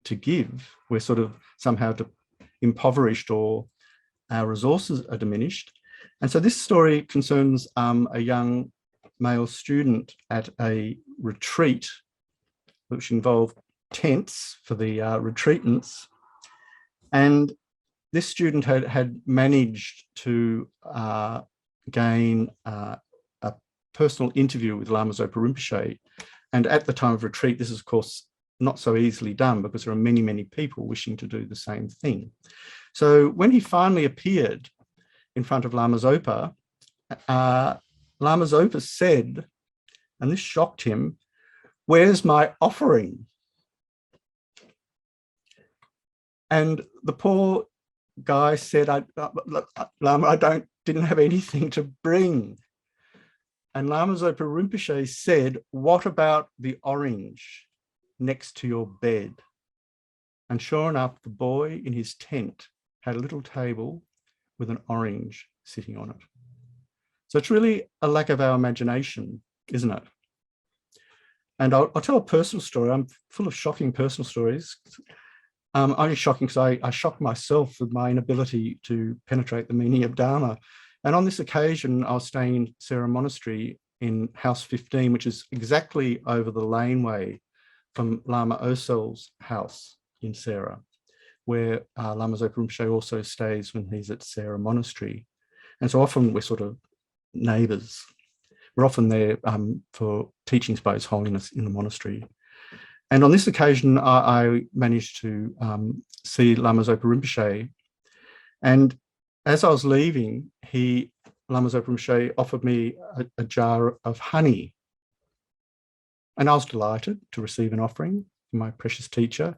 S1: to give. We're sort of somehow impoverished, or our resources are diminished. And so this story concerns a young male student at a retreat, which involved tents for the retreatants. And this student had managed to gain a personal interview with Lama Zopa Rinpoche. And at the time of retreat, this is, of course, not so easily done because there are many, many people wishing to do the same thing. So when he finally appeared in front of Lama Zopa, Lama Zopa said, and this shocked him, "Where's my offering?" And the poor guy said, Lama, I didn't have anything to bring. And Lama Zopa Rinpoche said, "What about the orange next to your bed?" And sure enough, the boy in his tent had a little table with an orange sitting on it. So it's really a lack of our imagination, isn't it? And I'll tell a personal story. I'm full of shocking personal stories. Only shocking because I shocked myself with my inability to penetrate the meaning of Dharma. And on this occasion, I was staying in Sera Monastery in House 15, which is exactly over the laneway from Lama Osel's house in Sera, where Lama Zopa Rinpoche also stays when he's at Sera Monastery. And so often we're sort of neighbours. We're often there for teaching His Holiness in the monastery. And on this occasion, I managed to see Lama Zopa Rinpoche. And as I was leaving, Lama Zopa Rinpoche offered me a jar of honey. And I was delighted to receive an offering from my precious teacher.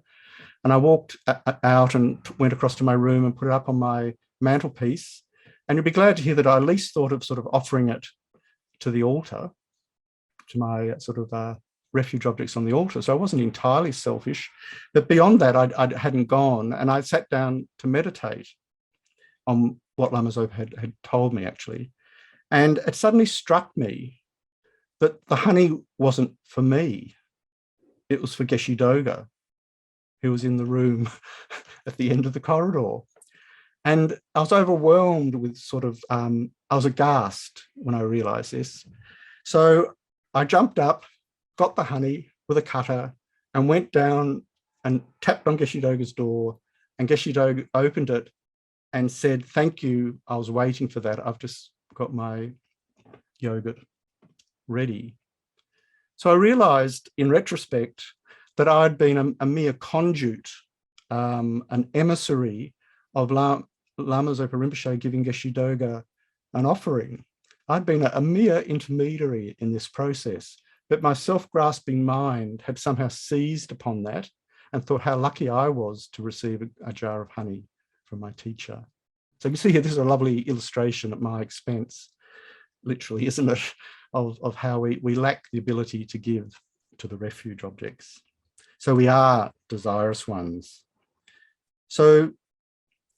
S1: And I walked out and went across to my room and put it up on my mantelpiece. And you'll be glad to hear that I at least thought of sort of offering it to the altar, to my sort of refuge objects on the altar. So I wasn't entirely selfish, but beyond that, I hadn't gone. And I sat down to meditate on what Lama Zopa had told me, actually. And it suddenly struck me that the honey wasn't for me. It was for Geshe Doga, who was in the room at the end of the corridor. And I was overwhelmed with sort of, I was aghast when I realized this. So I jumped up, got the honey with a cutter, and went down and tapped on Geshe Doga's door, and Geshe Doga opened it and said, "Thank you, I was waiting for that. I've just got my yogurt ready." So I realized in retrospect that I'd been a mere conduit, an emissary of Lama Zopa Rinpoche giving Geshe Doga an offering. I'd been a mere intermediary in this process, but my self-grasping mind had somehow seized upon that and thought how lucky I was to receive a jar of honey from my teacher. So you can see here, this is a lovely illustration at my expense, literally, isn't it, of how we lack the ability to give to the refuge objects. So we are desirous ones. So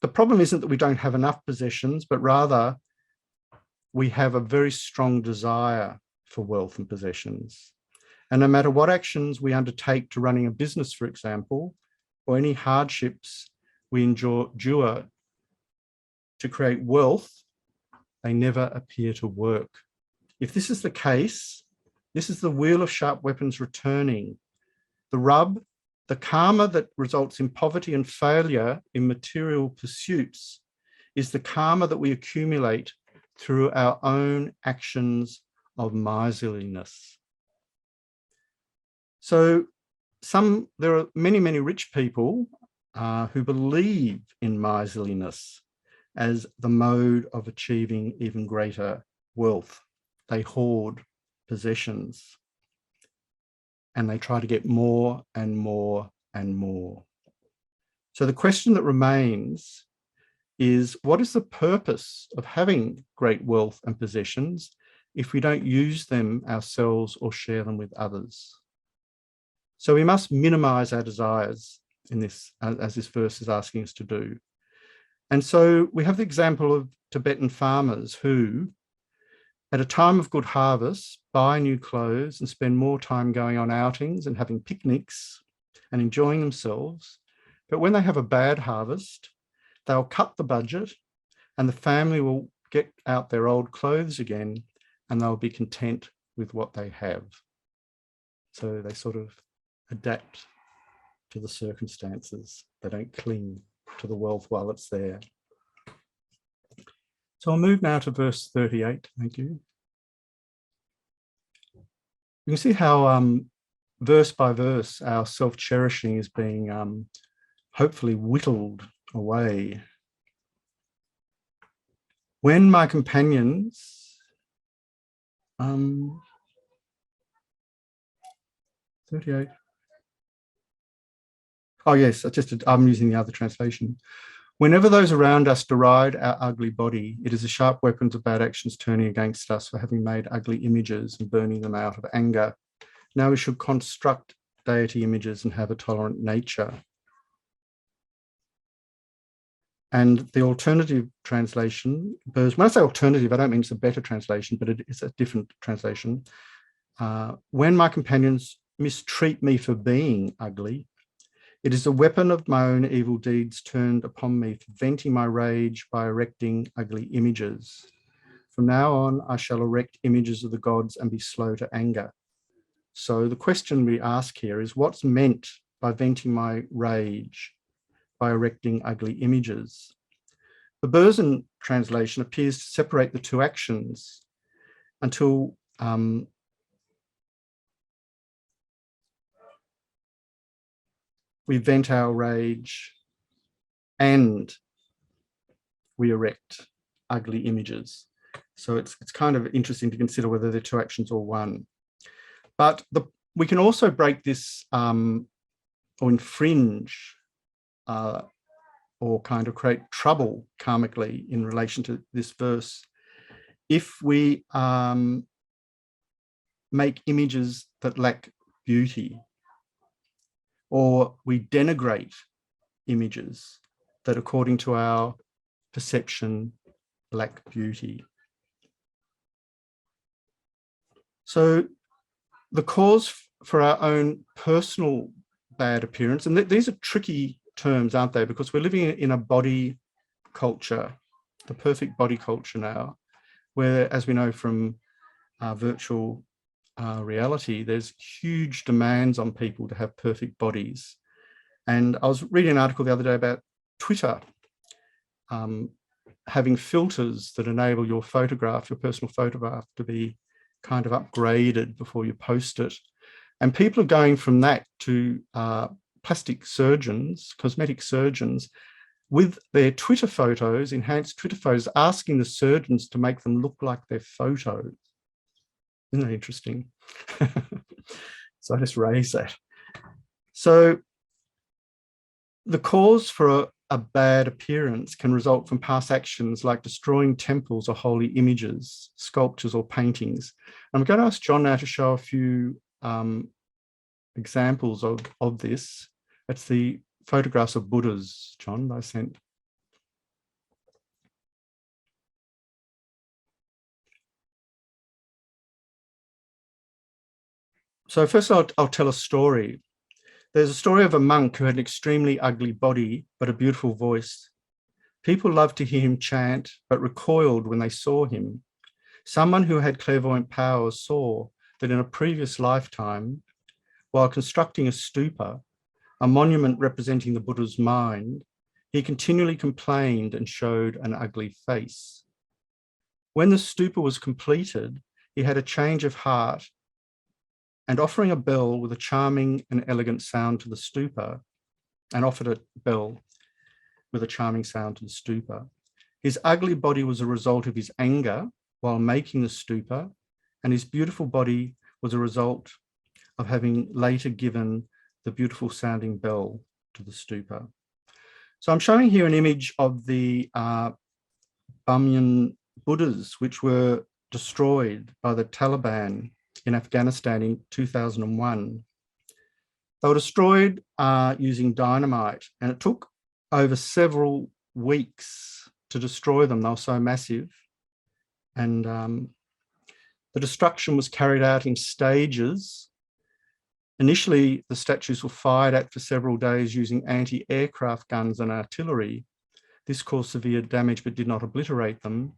S1: the problem isn't that we don't have enough possessions, but rather we have a very strong desire for wealth and possessions. And no matter what actions we undertake to running a business, for example, or any hardships we endure to create wealth, they never appear to work. If this is the case, this is the wheel of sharp weapons returning. The rub, the karma that results in poverty and failure in material pursuits is the karma that we accumulate through our own actions of miserliness. So there are many, many rich people who believe in miserliness as the mode of achieving even greater wealth. They hoard possessions and they try to get more and more and more. So the question that remains is, what is the purpose of having great wealth and possessions if we don't use them ourselves or share them with others? So we must minimize our desires in this, as this verse is asking us to do. And so we have the example of Tibetan farmers who, at a time of good harvest, buy new clothes and spend more time going on outings and having picnics and enjoying themselves. But when they have a bad harvest, they'll cut the budget and the family will get out their old clothes again and they'll be content with what they have. So they sort of adapt to the circumstances. They don't cling to the wealth while it's there. So I'll move now to verse 38. Thank you. You can see how verse by verse our self-cherishing is being hopefully whittled away. When my companions 38. Oh yes, I'm using the other translation. Whenever those around us deride our ugly body, it is a sharp weapon of bad actions turning against us for having made ugly images and burning them out of anger. Now we should construct deity images and have a tolerant nature. And the alternative translation, when I say alternative, I don't mean it's a better translation, but it is a different translation. When my companions mistreat me for being ugly, it is a weapon of my own evil deeds turned upon me for venting my rage by erecting ugly images. From now on, I shall erect images of the gods and be slow to anger. So the question we ask here is, what's meant by venting my rage by erecting ugly images? The Burzen translation appears to separate the two actions until we vent our rage and we erect ugly images. So it's kind of interesting to consider whether they're two actions or one. But we can also break this or infringe or kind of create trouble karmically in relation to this verse if we make images that lack beauty, or we denigrate images that, according to our perception, lack beauty. So the cause for our own personal bad appearance, and these are tricky terms, aren't they? Because we're living in a body culture, the perfect body culture now, where, as we know from virtual reality, there's huge demands on people to have perfect bodies. And I was reading an article the other day about Twitter having filters that enable your personal photograph, to be kind of upgraded before you post it. And people are going from that to plastic surgeons, cosmetic surgeons, with their Twitter photos, enhanced Twitter photos, asking the surgeons to make them look like their photos. Isn't that interesting? So I just raised that. So the cause for a bad appearance can result from past actions like destroying temples or holy images, sculptures or paintings. I'm going to ask John now to show a few examples of this. It's the photographs of Buddhas, John, I sent. So first I'll tell a story. There's a story of a monk who had an extremely ugly body, but a beautiful voice. People loved to hear him chant, but recoiled when they saw him. Someone who had clairvoyant powers saw that in a previous lifetime, while constructing a stupa, a monument representing the Buddha's mind, he continually complained and showed an ugly face. When the stupa was completed, he had a change of heart, and offering a bell with a charming and elegant sound to the stupa, and offered a bell with a charming sound to the stupa. His ugly body was a result of his anger while making the stupa, and his beautiful body was a result of having later given the beautiful sounding bell to the stupa. So I'm showing here an image of the Bamyan Buddhas, which were destroyed by the Taliban in Afghanistan in 2001. They were destroyed using dynamite, and it took over several weeks to destroy them. They were so massive. And the destruction was carried out in stages. Initially, the statues were fired at for several days using anti-aircraft guns and artillery. This caused severe damage but did not obliterate them.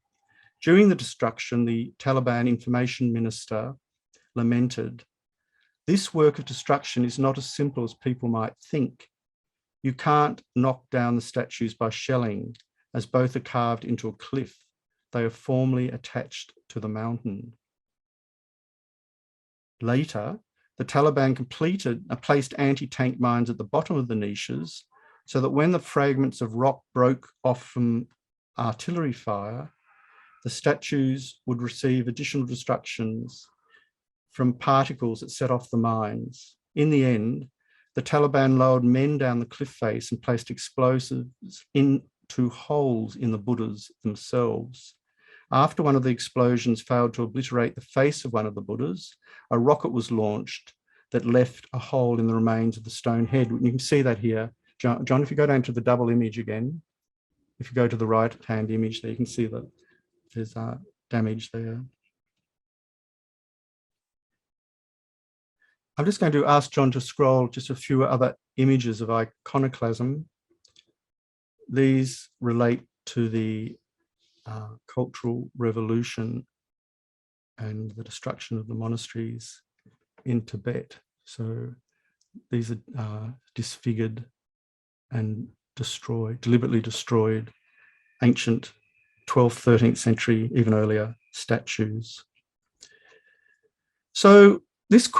S1: During the destruction, the Taliban information minister lamented, "This work of destruction is not as simple as people might think. You can't knock down the statues by shelling, as both are carved into a cliff. They are formally attached to the mountain." Later, the Taliban placed anti-tank mines at the bottom of the niches so that when the fragments of rock broke off from artillery fire, the statues would receive additional destructions from particles that set off the mines. In the end, the Taliban lowered men down the cliff face and placed explosives into holes in the Buddhas themselves. After one of the explosions failed to obliterate the face of one of the Buddhas, a rocket was launched that left a hole in the remains of the stone head. You can see that here. John, if you go down to the double image again, if you go to the right-hand image there, you can see that there's damage there. I'm just going to ask John to scroll just a few other images of iconoclasm. These relate to the Cultural Revolution and the destruction of the monasteries in Tibet. So these are disfigured and destroyed, deliberately destroyed, ancient 12th, 13th century, even earlier statues. So this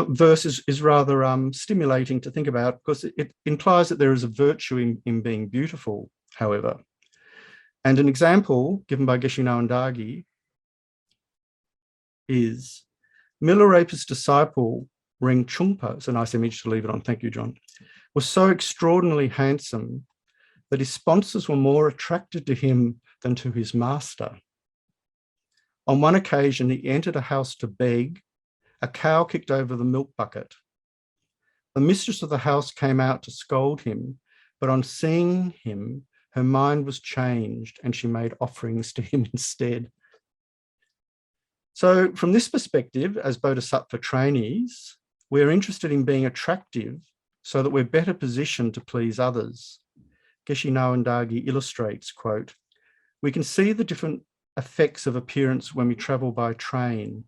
S1: verse is rather stimulating to think about, because it implies that there is a virtue in being beautiful, however. And an example given by Geshe Nawandagi is Milarepa's disciple, Ring Chungpa, it's a nice image to leave it on, thank you, John, was so extraordinarily handsome that his sponsors were more attracted to him than to his master. On one occasion, he entered a house to beg. A cow kicked over the milk bucket. The mistress of the house came out to scold him, but on seeing him, her mind was changed and she made offerings to him instead. So from this perspective, as bodhisattva trainees, we're interested in being attractive so that we're better positioned to please others. Geshe Nawandagi illustrates, quote, "We can see the different effects of appearance when we travel by train.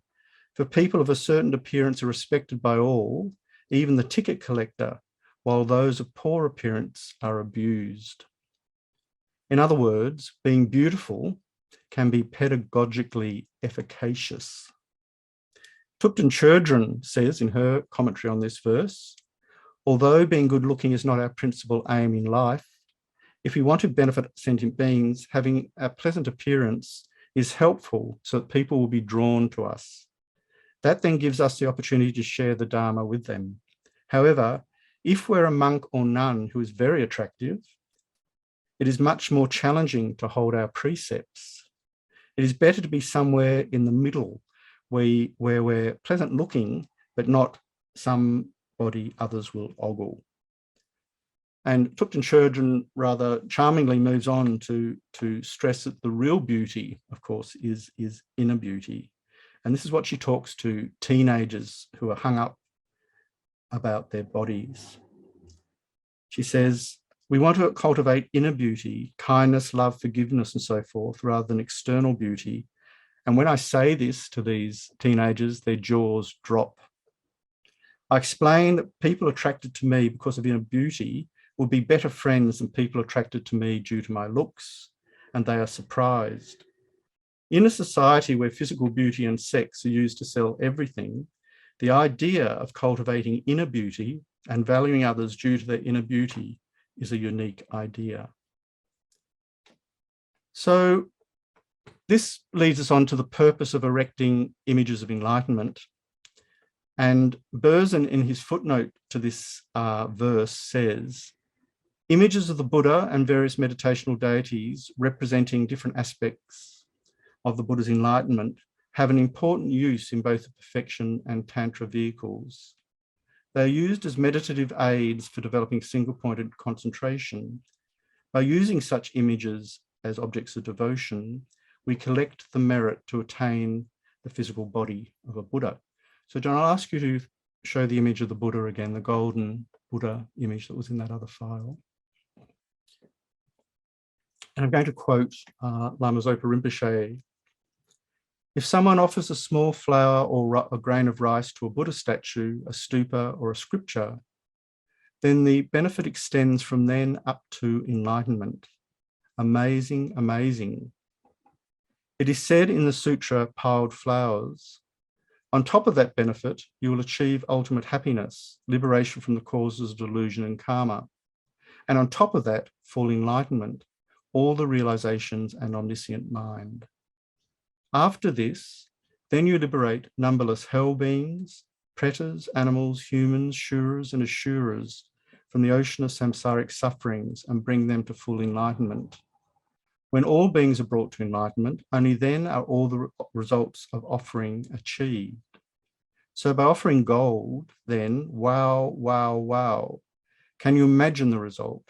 S1: For people of a certain appearance are respected by all, even the ticket collector, while those of poor appearance are abused." In other words, being beautiful can be pedagogically efficacious. Thupten Chodron says in her commentary on this verse, although being good looking is not our principal aim in life, if we want to benefit sentient beings, having a pleasant appearance is helpful so that people will be drawn to us. That then gives us the opportunity to share the Dharma with them. However, if we're a monk or nun who is very attractive, it is much more challenging to hold our precepts. It is better to be somewhere in the middle where we're pleasant looking, but not somebody others will ogle. And Thupten Chodron rather charmingly moves on to stress that the real beauty, of course, is inner beauty. And this is what she talks to teenagers who are hung up about their bodies. She says, we want to cultivate inner beauty, kindness, love, forgiveness, and so forth, rather than external beauty. And when I say this to these teenagers, their jaws drop. I explain that people attracted to me because of inner beauty will be better friends than people attracted to me due to my looks, and they are surprised. In a society where physical beauty and sex are used to sell everything, the idea of cultivating inner beauty and valuing others due to their inner beauty is a unique idea. So this leads us on to the purpose of erecting images of enlightenment. And Berzin, in his footnote to this verse, says, images of the Buddha and various meditational deities representing different aspects of the Buddha's enlightenment have an important use in both the perfection and Tantra vehicles. They are used as meditative aids for developing single-pointed concentration. By using such images as objects of devotion, we collect the merit to attain the physical body of a Buddha. So John, I'll ask you to show the image of the Buddha again, the golden Buddha image that was in that other file. And I'm going to quote Lama Zopa Rinpoche. If someone offers a small flower or a grain of rice to a Buddha statue, a stupa, or a scripture, then the benefit extends from then up to enlightenment. Amazing, amazing. It is said in the sutra, Piled Flowers, on top of that benefit, you will achieve ultimate happiness, liberation from the causes of delusion and karma. And on top of that, full enlightenment, all the realizations and omniscient mind. After this, then you liberate numberless hell beings, pretas, animals, humans, shuras, and asuras from the ocean of samsaric sufferings and bring them to full enlightenment. When all beings are brought to enlightenment, only then are all the results of offering achieved. So by offering gold, then, wow, wow, wow, can you imagine the result?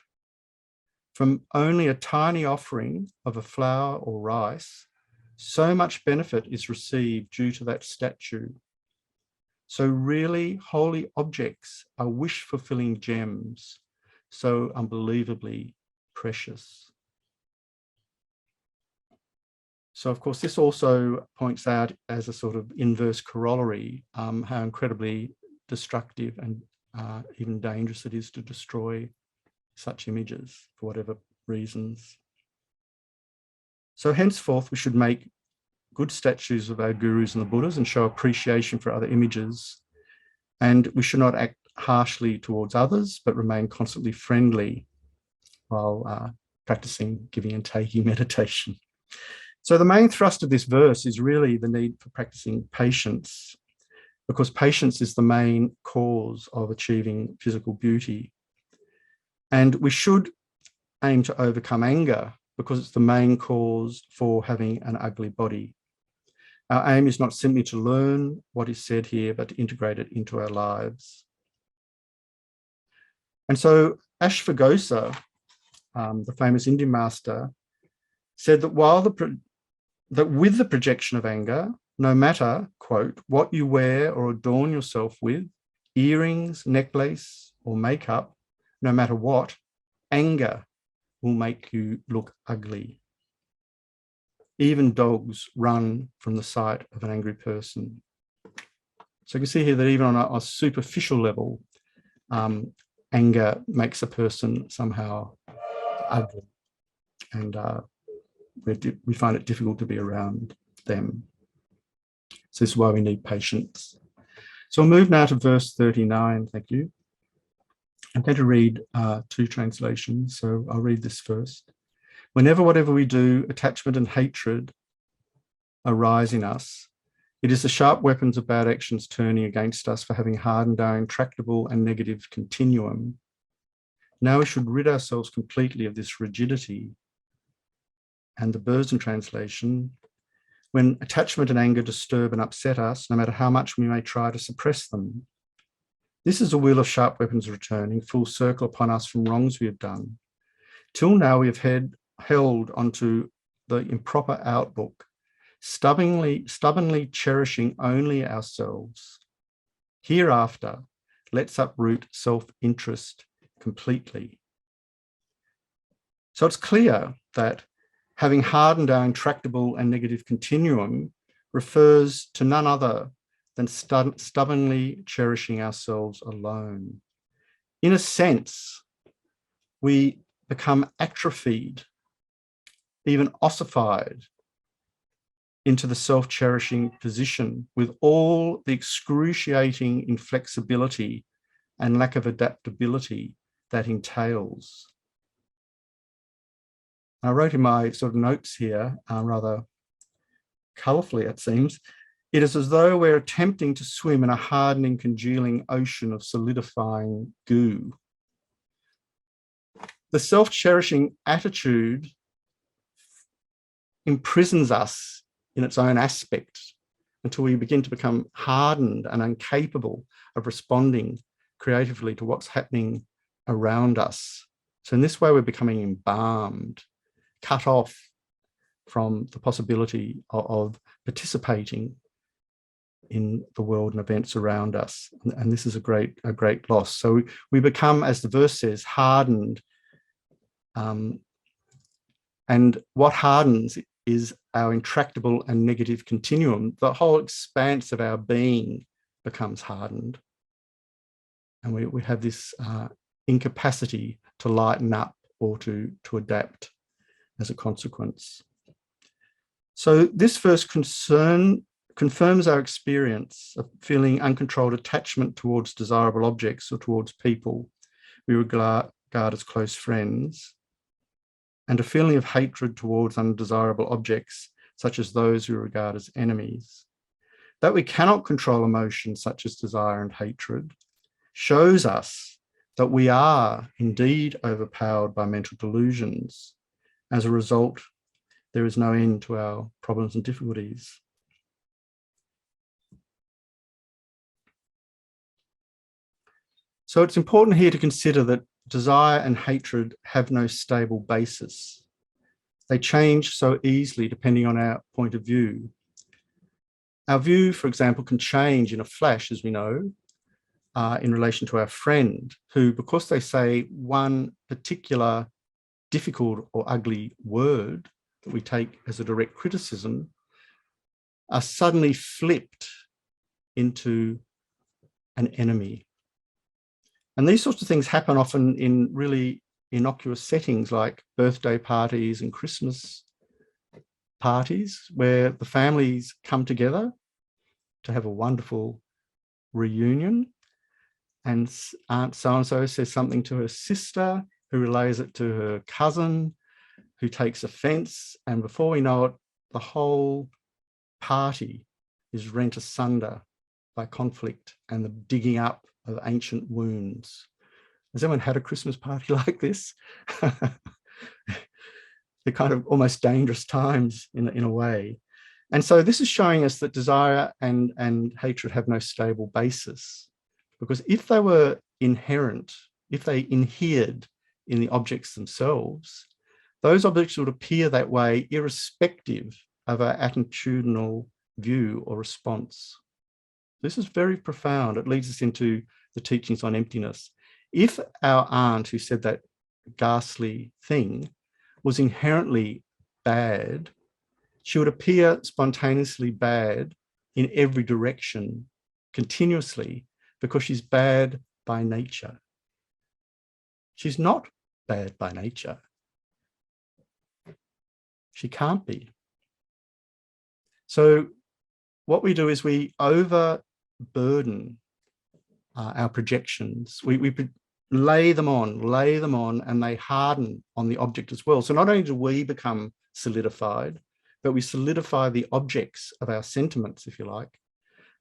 S1: From only a tiny offering of a flower or rice, so much benefit is received due to that statue. So really, holy objects are wish-fulfilling gems, so unbelievably precious. So, of course, this also points out as a sort of inverse corollary how incredibly destructive and even dangerous it is to destroy such images for whatever reasons. So henceforth, we should make good statues of our gurus and the Buddhas and show appreciation for other images. And we should not act harshly towards others, but remain constantly friendly while practicing giving and taking meditation. So the main thrust of this verse is really the need for practicing patience, because patience is the main cause of achieving physical beauty. And we should aim to overcome anger because it's the main cause for having an ugly body. Our aim is not simply to learn what is said here, but to integrate it into our lives. And so Ashvaghosha, the famous Indian master, said that with the projection of anger, no matter, quote, what you wear or adorn yourself with, earrings, necklace, or makeup, no matter what, anger will make you look ugly. Even dogs run from the sight of an angry person. So you can see here that even on a superficial level, anger makes a person somehow ugly, and we find it difficult to be around them. So this is why we need patience. So we'll move now to verse 39, thank you. I'm going to read two translations, so I'll read this first. Whatever we do, attachment and hatred arise in us. It is the sharp weapons of bad actions turning against us for having hardened our intractable and negative continuum. Now we should rid ourselves completely of this rigidity. And the Berzin translation, when attachment and anger disturb and upset us, no matter how much we may try to suppress them. This is a wheel of sharp weapons returning full circle upon us from wrongs we have done. Till now we have held onto the improper outlook, stubbornly cherishing only ourselves. Hereafter, Let's uproot self-interest completely. So it's clear that having hardened our intractable and negative continuum refers to none other than stubbornly cherishing ourselves alone. In a sense, we become atrophied, even ossified into the self-cherishing position with all the excruciating inflexibility and lack of adaptability that entails. I wrote in my sort of notes here, rather colourfully it seems, it is as though we're attempting to swim in a hardening, congealing ocean of solidifying goo. The self-cherishing attitude imprisons us in its own aspect until we begin to become hardened and incapable of responding creatively to what's happening around us. So in this way, we're becoming embalmed, cut off from the possibility of participating in the world and events around us. And this is a great loss. So we become, as the verse says, hardened. And what hardens is our intractable and negative continuum. The whole expanse of our being becomes hardened. And we have this incapacity to lighten up or to adapt as a consequence. So this verse confirms our experience of feeling uncontrolled attachment towards desirable objects or towards people we regard as close friends, and a feeling of hatred towards undesirable objects, such as those we regard as enemies. That we cannot control emotions such as desire and hatred shows us that we are indeed overpowered by mental delusions. As a result, there is no end to our problems and difficulties. So it's important here to consider that desire and hatred have no stable basis. They change so easily depending on our point of view. Our view, for example, can change in a flash, as we know, in relation to our friend, who, because they say one particular difficult or ugly word that we take as a direct criticism, are suddenly flipped into an enemy. And these sorts of things happen often in really innocuous settings like birthday parties and Christmas parties, where the families come together to have a wonderful reunion. And Aunt so-and-so says something to her sister, who relays it to her cousin, who takes offence. And before we know it, the whole party is rent asunder by conflict and the digging up of ancient wounds. Has anyone had a Christmas party like this? They're kind of almost dangerous times in a way. And so this is showing us that desire and hatred have no stable basis, because if they were inherent, if they inhered in the objects themselves, those objects would appear that way irrespective of our attitudinal view or response. This is very profound. It leads us into the teachings on emptiness. If our aunt who said that ghastly thing was inherently bad, she would appear spontaneously bad in every direction continuously because she's bad by nature. She's not bad by nature. She can't be. So what we do is we overburden our projections. We lay them on, and they harden on the object as well. So not only do we become solidified, but we solidify the objects of our sentiments, if you like,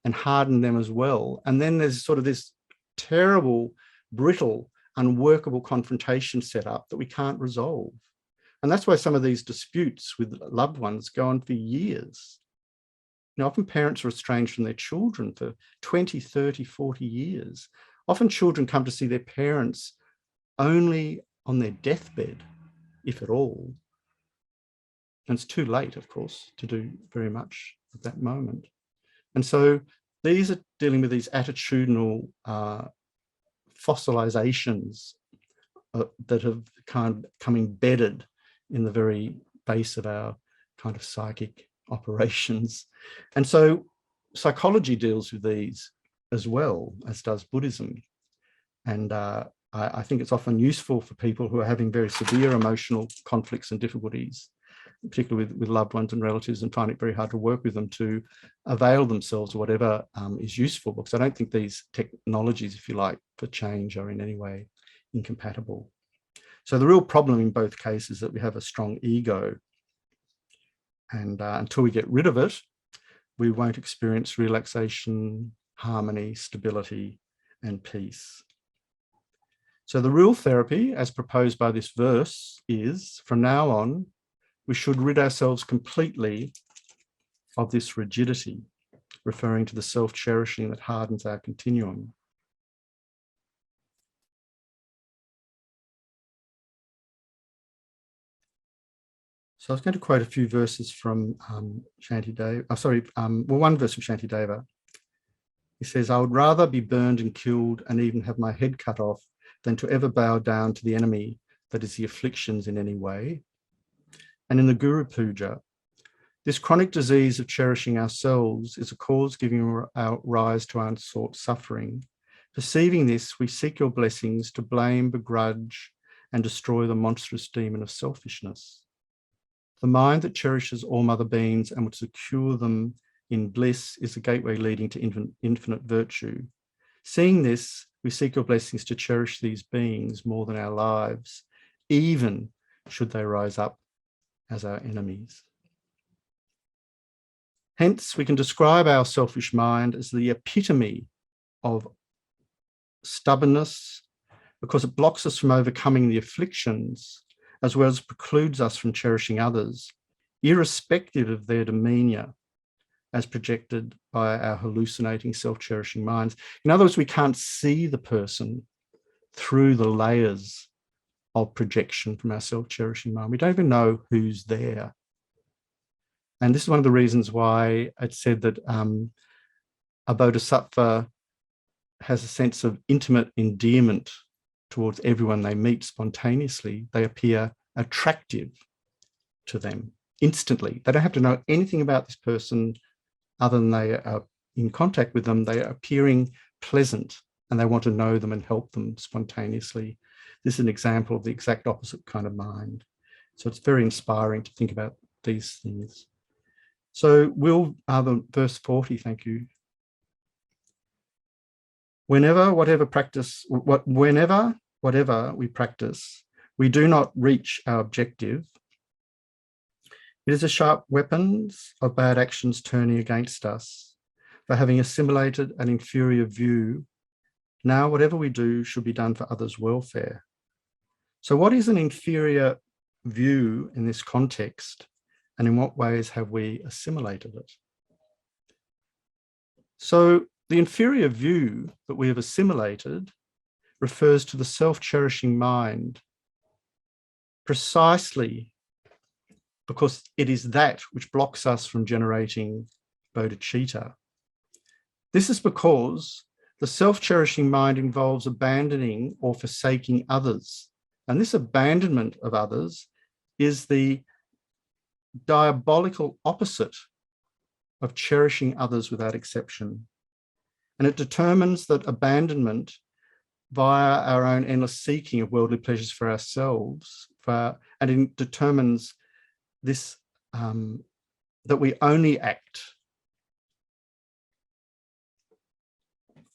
S1: and harden them as well. And then there's sort of this terrible, brittle, unworkable confrontation set up that we can't resolve. And that's why some of these disputes with loved ones go on for years. You know, often parents are estranged from their children for 20, 30, 40 years. Often children come to see their parents only on their deathbed, if at all. And it's too late, of course, to do very much at that moment. And so these are dealing with these attitudinal fossilizations that have kind of come embedded in the very base of our kind of psychic operations. And so psychology deals with these as well, as does Buddhism. And I think it's often useful for people who are having very severe emotional conflicts and difficulties, particularly with loved ones and relatives, and find it very hard to work with them, to avail themselves of whatever is useful, because I don't think these technologies, if you like, for change are in any way incompatible. So the real problem in both cases is that we have a strong ego, and until we get rid of it, we won't experience relaxation, harmony, stability, and peace. So the real therapy, as proposed by this verse, is from now on, we should rid ourselves completely of this rigidity, referring to the self-cherishing that hardens our continuum. So I was going to quote a few verses from Shantideva. One verse from Shantideva. He says, "I would rather be burned and killed and even have my head cut off than to ever bow down to the enemy that is the afflictions in any way." And in the Guru Puja, this chronic disease of cherishing ourselves is a cause giving rise to unsought suffering. Perceiving this, we seek your blessings to blame, begrudge, and destroy the monstrous demon of selfishness. The mind that cherishes all mother beings and would secure them in bliss is the gateway leading to infinite virtue. Seeing this, we seek your blessings to cherish these beings more than our lives, even should they rise up as our enemies. Hence, we can describe our selfish mind as the epitome of stubbornness, because it blocks us from overcoming the afflictions, as well as precludes us from cherishing others, irrespective of their demeanour, as projected by our hallucinating self-cherishing minds. In other words, we can't see the person through the layers of projection from our self-cherishing mind. We don't even know who's there. And this is one of the reasons why it's said that a bodhisattva has a sense of intimate endearment towards everyone they meet spontaneously. They appear attractive to them instantly. They don't have to know anything about this person other than they are in contact with them. They are appearing pleasant and they want to know them and help them spontaneously. This is an example of the exact opposite kind of mind. So it's very inspiring to think about these things. So verse 40, thank you. Whenever, whatever we practice, we do not reach our objective. It is a sharp weapon of bad actions turning against us. For having assimilated an inferior view, now whatever we do should be done for others' welfare. So what is an inferior view in this context, and in what ways have we assimilated it? So the inferior view that we have assimilated refers to the self-cherishing mind, precisely because it is that which blocks us from generating bodhicitta. This is because the self-cherishing mind involves abandoning or forsaking others. And this abandonment of others is the diabolical opposite of cherishing others without exception. And it determines that abandonment via our own endless seeking of worldly pleasures for ourselves, and it determines this, that we only act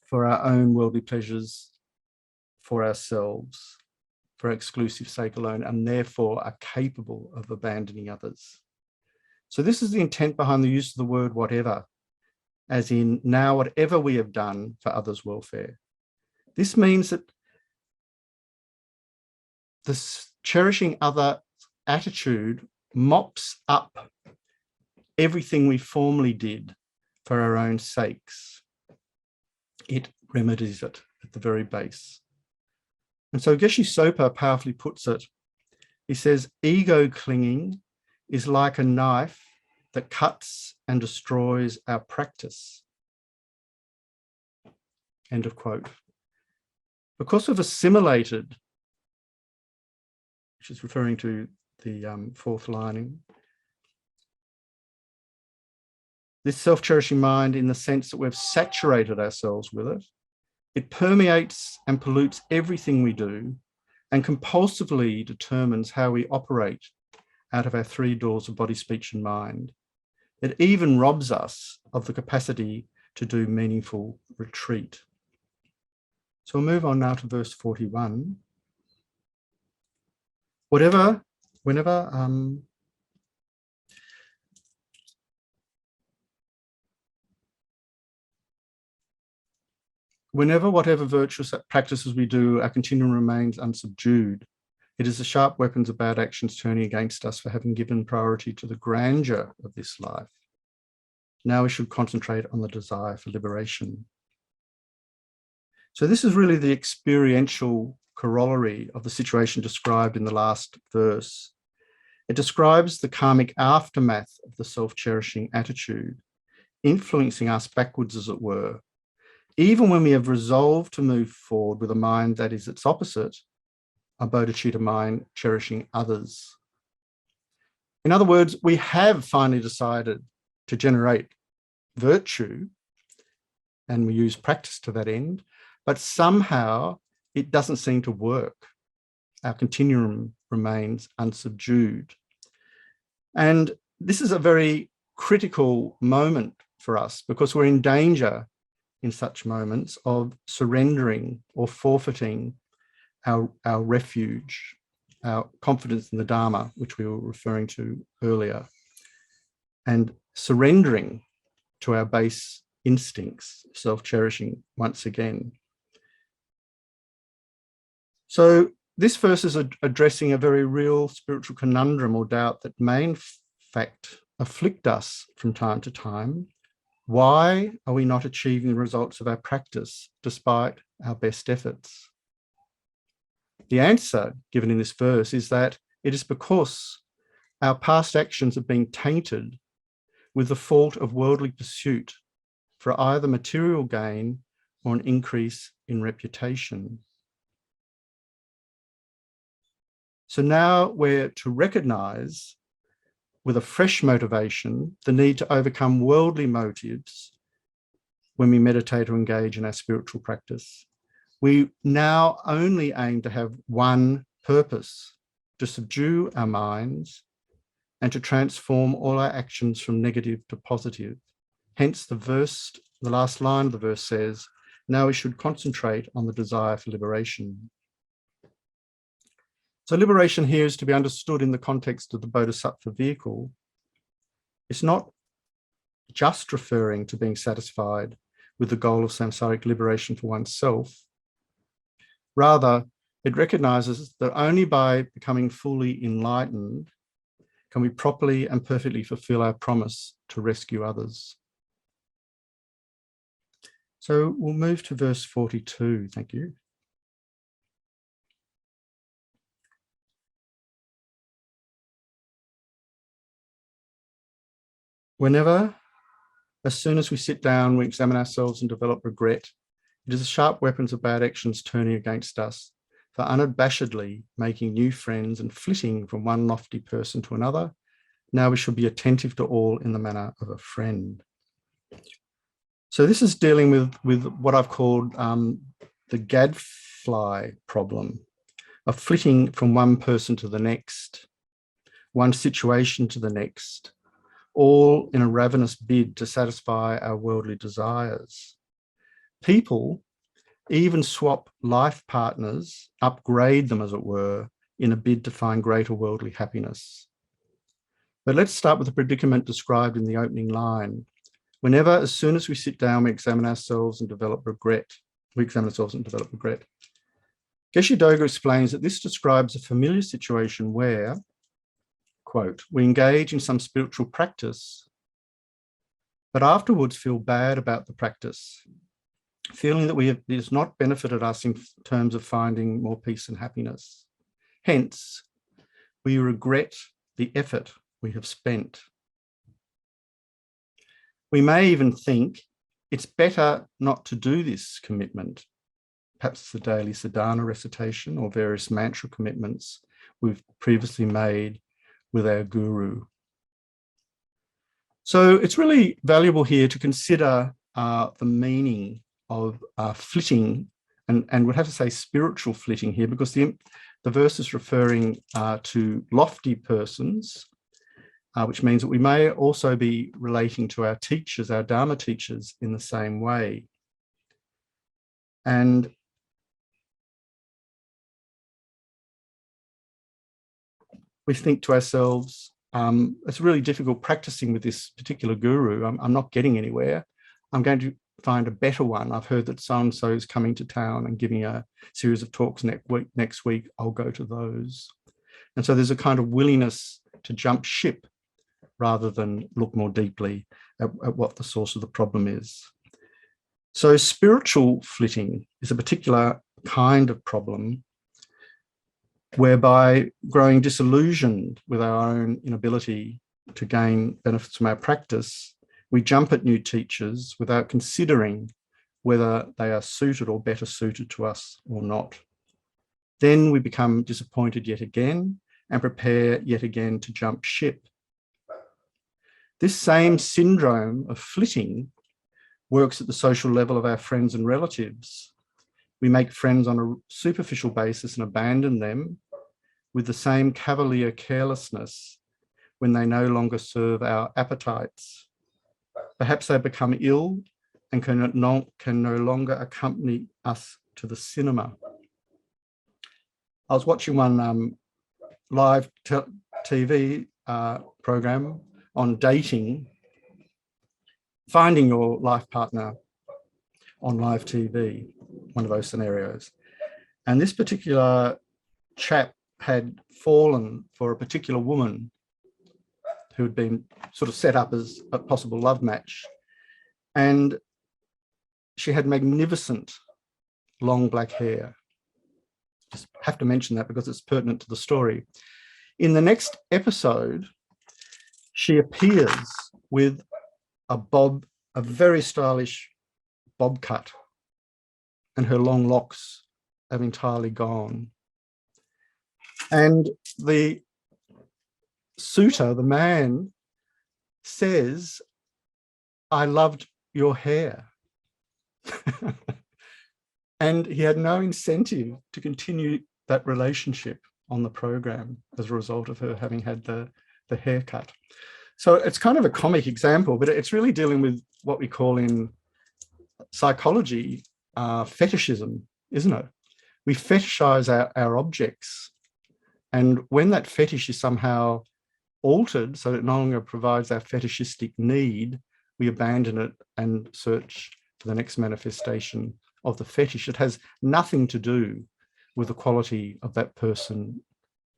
S1: for our own worldly pleasures for ourselves, for our exclusive sake alone, and therefore are capable of abandoning others. So this is the intent behind the use of the word whatever, as in now whatever we have done for others' welfare. This means that this cherishing other attitude mops up everything we formerly did for our own sakes. It remedies it at the very base. And so Geshe Sopa powerfully puts it. He says, ego clinging is like a knife that cuts and destroys our practice. End of quote. Because we've assimilated, which is referring to the fourth lining, this self-cherishing mind in the sense that we've saturated ourselves with it, it permeates and pollutes everything we do and compulsively determines how we operate out of our three doors of body, speech, and mind. It even robs us of the capacity to do meaningful retreat. So we'll move on now to verse 41. Whenever whatever virtuous practices we do, our continuum remains unsubdued. It is the sharp weapons of bad actions turning against us for having given priority to the grandeur of this life. Now we should concentrate on the desire for liberation. So this is really the experiential corollary of the situation described in the last verse. It describes the karmic aftermath of the self-cherishing attitude, influencing us backwards, as it were, even when we have resolved to move forward with a mind that is its opposite, a bodhicitta mind cherishing others. In other words, we have finally decided to generate virtue, and we use practice to that end, but somehow it doesn't seem to work. Our continuum remains unsubdued. And this is a very critical moment for us because we're in danger in such moments of surrendering or forfeiting our refuge, our confidence in the Dharma, which we were referring to earlier, and surrendering to our base instincts, self-cherishing once again. So this verse is addressing a very real spiritual conundrum or doubt that may in fact afflict us from time to time. Why are we not achieving the results of our practice despite our best efforts? The answer given in this verse is that it is because our past actions have been tainted with the fault of worldly pursuit for either material gain or an increase in reputation. So now we're to recognize with a fresh motivation the need to overcome worldly motives when we meditate or engage in our spiritual practice. We now only aim to have one purpose, to subdue our minds and to transform all our actions from negative to positive. Hence the last line of the verse says, now we should concentrate on the desire for liberation. So liberation here is to be understood in the context of the bodhisattva vehicle. It's not just referring to being satisfied with the goal of samsaric liberation for oneself. Rather, it recognizes that only by becoming fully enlightened can we properly and perfectly fulfill our promise to rescue others. So we'll move to verse 42. Thank you. Whenever, as soon as we sit down, we examine ourselves and develop regret, it is the sharp weapons of bad actions turning against us for unabashedly making new friends and flitting from one lofty person to another. Now we should be attentive to all in the manner of a friend. So this is dealing with what I've called the Gadfly Problem, of flitting from one person to the next, one situation to the next, all in a ravenous bid to satisfy our worldly desires. People even swap life partners, upgrade them as it were, in a bid to find greater worldly happiness. But let's start with the predicament described in the opening line. Whenever, as soon as we sit down, we examine ourselves and develop regret. Geshe Doga explains that this describes a familiar situation where, quote, we engage in some spiritual practice, but afterwards feel bad about the practice, feeling that it has not benefited us in terms of finding more peace and happiness. Hence, we regret the effort we have spent. We may even think it's better not to do this commitment, perhaps the daily sadhana recitation or various mantra commitments we've previously made with our guru. So it's really valuable here to consider the meaning of flitting, and we'd have to say spiritual flitting here, because the verse is referring to lofty persons, which means that we may also be relating to our teachers, our Dharma teachers, in the same way. And we think to ourselves, it's really difficult practicing with this particular guru. I'm not getting anywhere. I'm going to find a better one. I've heard that so-and-so is coming to town and giving a series of talks next week. I'll go to those. And so there's a kind of willingness to jump ship rather than look more deeply at what the source of the problem is. So spiritual flitting is a particular kind of problem whereby growing disillusioned with our own inability to gain benefits from our practice, we jump at new teachers without considering whether they are suited or better suited to us or not. Then we become disappointed yet again and prepare yet again to jump ship. This same syndrome of flitting works at the social level of our friends and relatives. We make friends on a superficial basis and abandon them with the same cavalier carelessness when they no longer serve our appetites. Perhaps they become ill and can no longer accompany us to the cinema. I was watching one live TV program on dating, finding your life partner on live TV, one of those scenarios. And this particular chap had fallen for a particular woman who had been sort of set up as a possible love match. And she had magnificent long black hair. Just have to mention that because it's pertinent to the story. In the next episode, she appears with a very stylish bob cut, and her long locks have entirely gone. And the suitor, the man, says, "I loved your hair." And he had no incentive to continue that relationship on the program as a result of her having had the haircut. So it's kind of a comic example, but it's really dealing with what we call in psychology fetishism, isn't it? We fetishize our objects. And when that fetish is somehow altered so that it no longer provides our fetishistic need, we abandon it and search for the next manifestation of the fetish. It has nothing to do with the quality of that person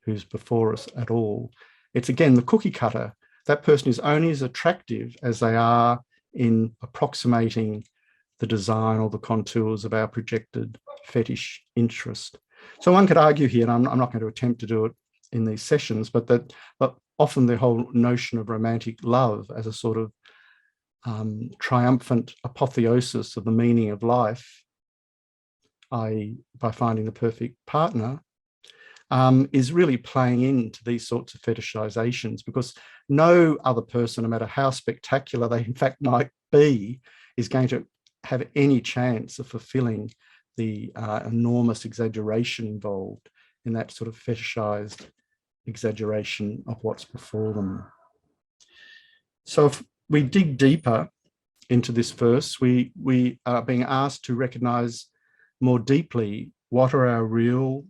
S1: who's before us at all. It's again the cookie cutter. That person is only as attractive as they are in approximating the design or the contours of our projected fetish interest. So one could argue here, and I'm not going to attempt to do it in these sessions, but often the whole notion of romantic love as a sort of triumphant apotheosis of the meaning of life, i.e. by finding the perfect partner, is really playing into these sorts of fetishizations, because no other person, no matter how spectacular they in fact might be, is going to have any chance of fulfilling the enormous exaggeration involved in that sort of fetishized exaggeration of what's before them. So if we dig deeper into this verse, we are being asked to recognize more deeply what are our real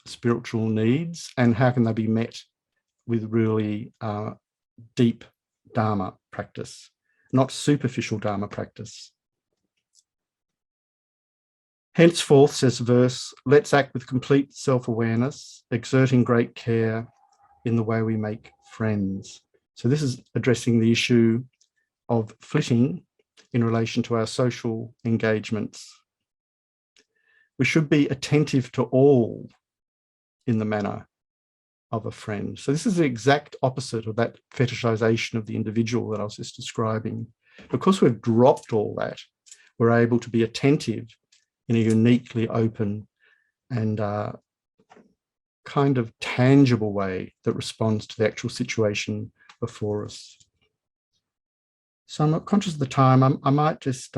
S1: spiritual needs and how can they be met with really deep Dharma practice, not superficial Dharma practice. Henceforth, says the verse, let's act with complete self-awareness, exerting great care in the way we make friends. So this is addressing the issue of flitting in relation to our social engagements. We should be attentive to all in the manner of a friend. So this is the exact opposite of that fetishization of the individual that I was just describing. Because we've dropped all that, we're able to be attentive in a uniquely open and kind of tangible way that responds to the actual situation before us. So I'm not conscious of the time. I might just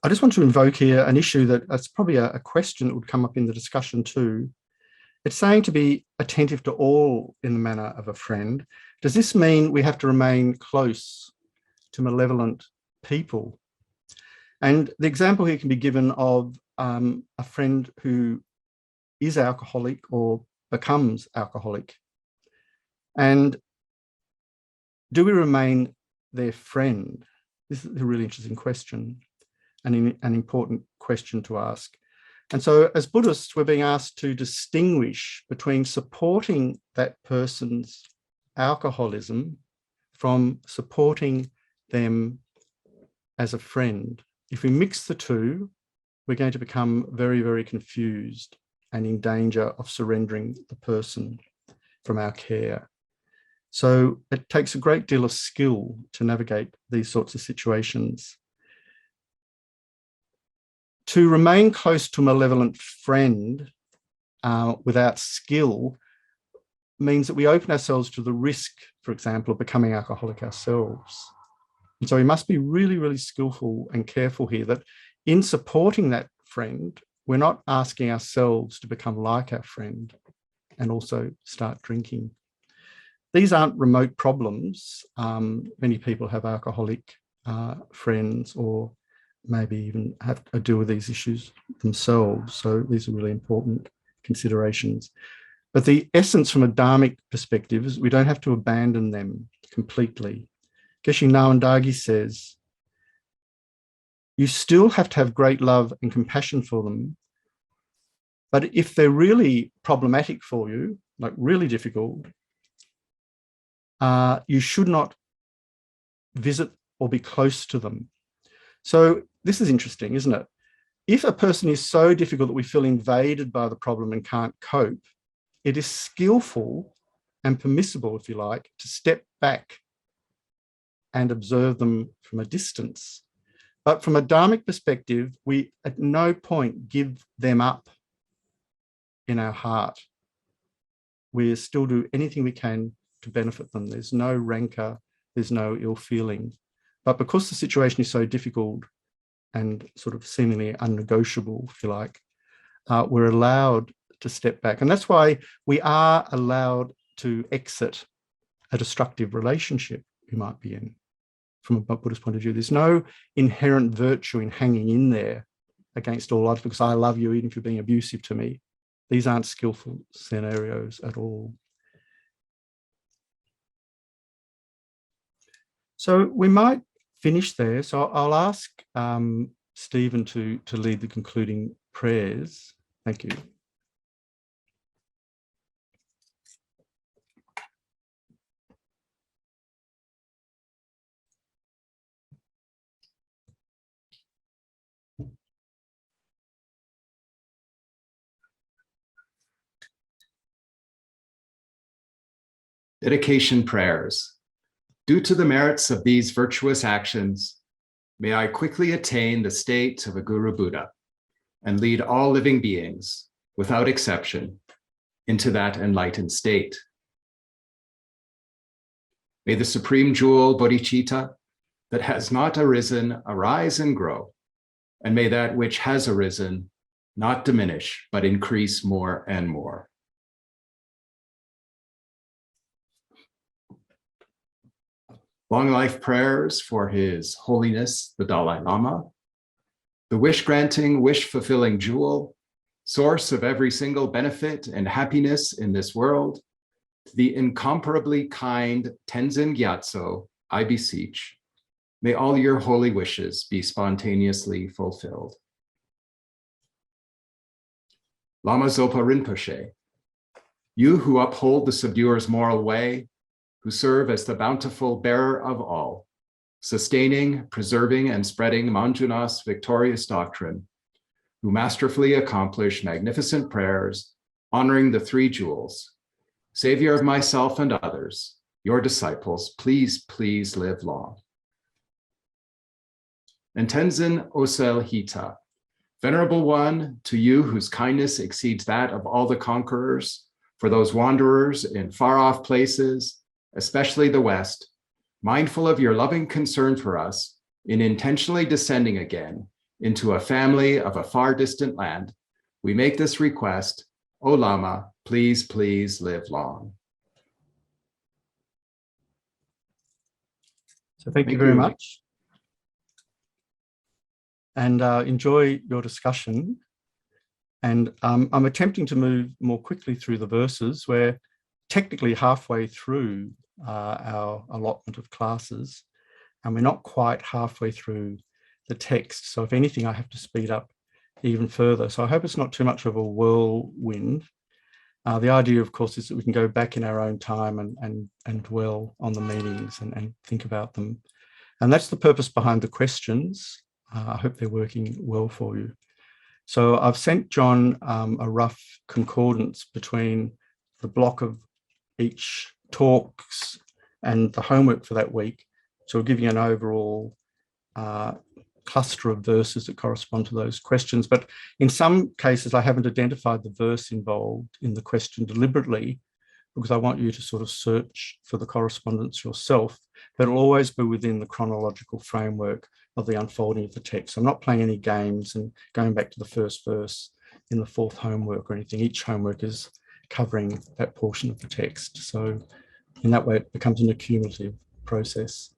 S1: I just want to invoke here an issue that's probably a question that would come up in the discussion too. It's saying to be attentive to all in the manner of a friend. Does this mean we have to remain close to malevolent people? And the example here can be given of a friend who is alcoholic or becomes alcoholic. And do we remain their friend? This is a really interesting question and an important question to ask. And so as Buddhists, we're being asked to distinguish between supporting that person's alcoholism from supporting them as a friend. If we mix the two, we're going to become very, very confused and in danger of surrendering the person from our care. So it takes a great deal of skill to navigate these sorts of situations. To remain close to a malevolent friend without skill means that we open ourselves to the risk, for example, of becoming alcoholic ourselves. And so we must be really, really skillful and careful here that in supporting that friend, we're not asking ourselves to become like our friend and also start drinking. These aren't remote problems. Many people have alcoholic friends or maybe even have to deal with these issues themselves. So these are really important considerations. But the essence from a dharmic perspective is we don't have to abandon them completely. Geshe Nawandagi says, you still have to have great love and compassion for them. But if they're really problematic for you, like really difficult, you should not visit or be close to them. So this is interesting, isn't it? If a person is so difficult that we feel invaded by the problem and can't cope, it is skillful and permissible, if you like, to step back and observe them from a distance. But from a dharmic perspective, we at no point give them up in our heart. We still do anything we can to benefit them. There's no rancor, there's no ill feeling. But because the situation is so difficult and sort of seemingly unnegotiable, if you like, we're allowed to step back. And that's why we are allowed to exit a destructive relationship we might be in. From a Buddhist point of view, there's no inherent virtue in hanging in there against all odds because I love you even if you're being abusive to me. These aren't skillful scenarios at all. So we might finish there. So I'll ask Stephen to lead the concluding prayers. Thank you.
S2: Dedication prayers. Due to the merits of these virtuous actions, may I quickly attain the state of a Guru Buddha and lead all living beings, without exception, into that enlightened state. May the supreme jewel bodhicitta that has not arisen arise and grow, and may that which has arisen not diminish, but increase more and more. Long life prayers for His Holiness, the Dalai Lama, the wish-granting, wish-fulfilling jewel, source of every single benefit and happiness in this world, to the incomparably kind Tenzin Gyatso, I beseech, may all your holy wishes be spontaneously fulfilled. Lama Zopa Rinpoche, you who uphold the subduer's moral way, who serve as the bountiful bearer of all, sustaining, preserving, and spreading Manjunath's victorious doctrine, who masterfully accomplish magnificent prayers, honoring the three jewels, savior of myself and others, your disciples, please, please live long. And Tenzin Osel Hita, Venerable One, to you whose kindness exceeds that of all the conquerors, for those wanderers in far-off places, especially the West, mindful of your loving concern for us in intentionally descending again into a family of a far distant land, we make this request, O Lama, please, please live long.
S1: So thank you very much. And enjoy your discussion. And I'm attempting to move more quickly through the verses. We're technically halfway through our allotment of classes, and we're not quite halfway through the text. So if anything, I have to speed up even further. So I hope it's not too much of a whirlwind. The idea, of course, is that we can go back in our own time and dwell on the meanings and think about them. And that's the purpose behind the questions. I hope they're working well for you. So I've sent John a rough concordance between the block of each talks and the homework for that week. So we'll give you an overall cluster of verses that correspond to those questions. But in some cases, I haven't identified the verse involved in the question deliberately, because I want you to sort of search for the correspondence yourself. But it'll always be within the chronological framework of the unfolding of the text. I'm not playing any games and going back to the first verse in the fourth homework or anything. Each homework is covering that portion of the text. So in that way, it becomes an accumulative process.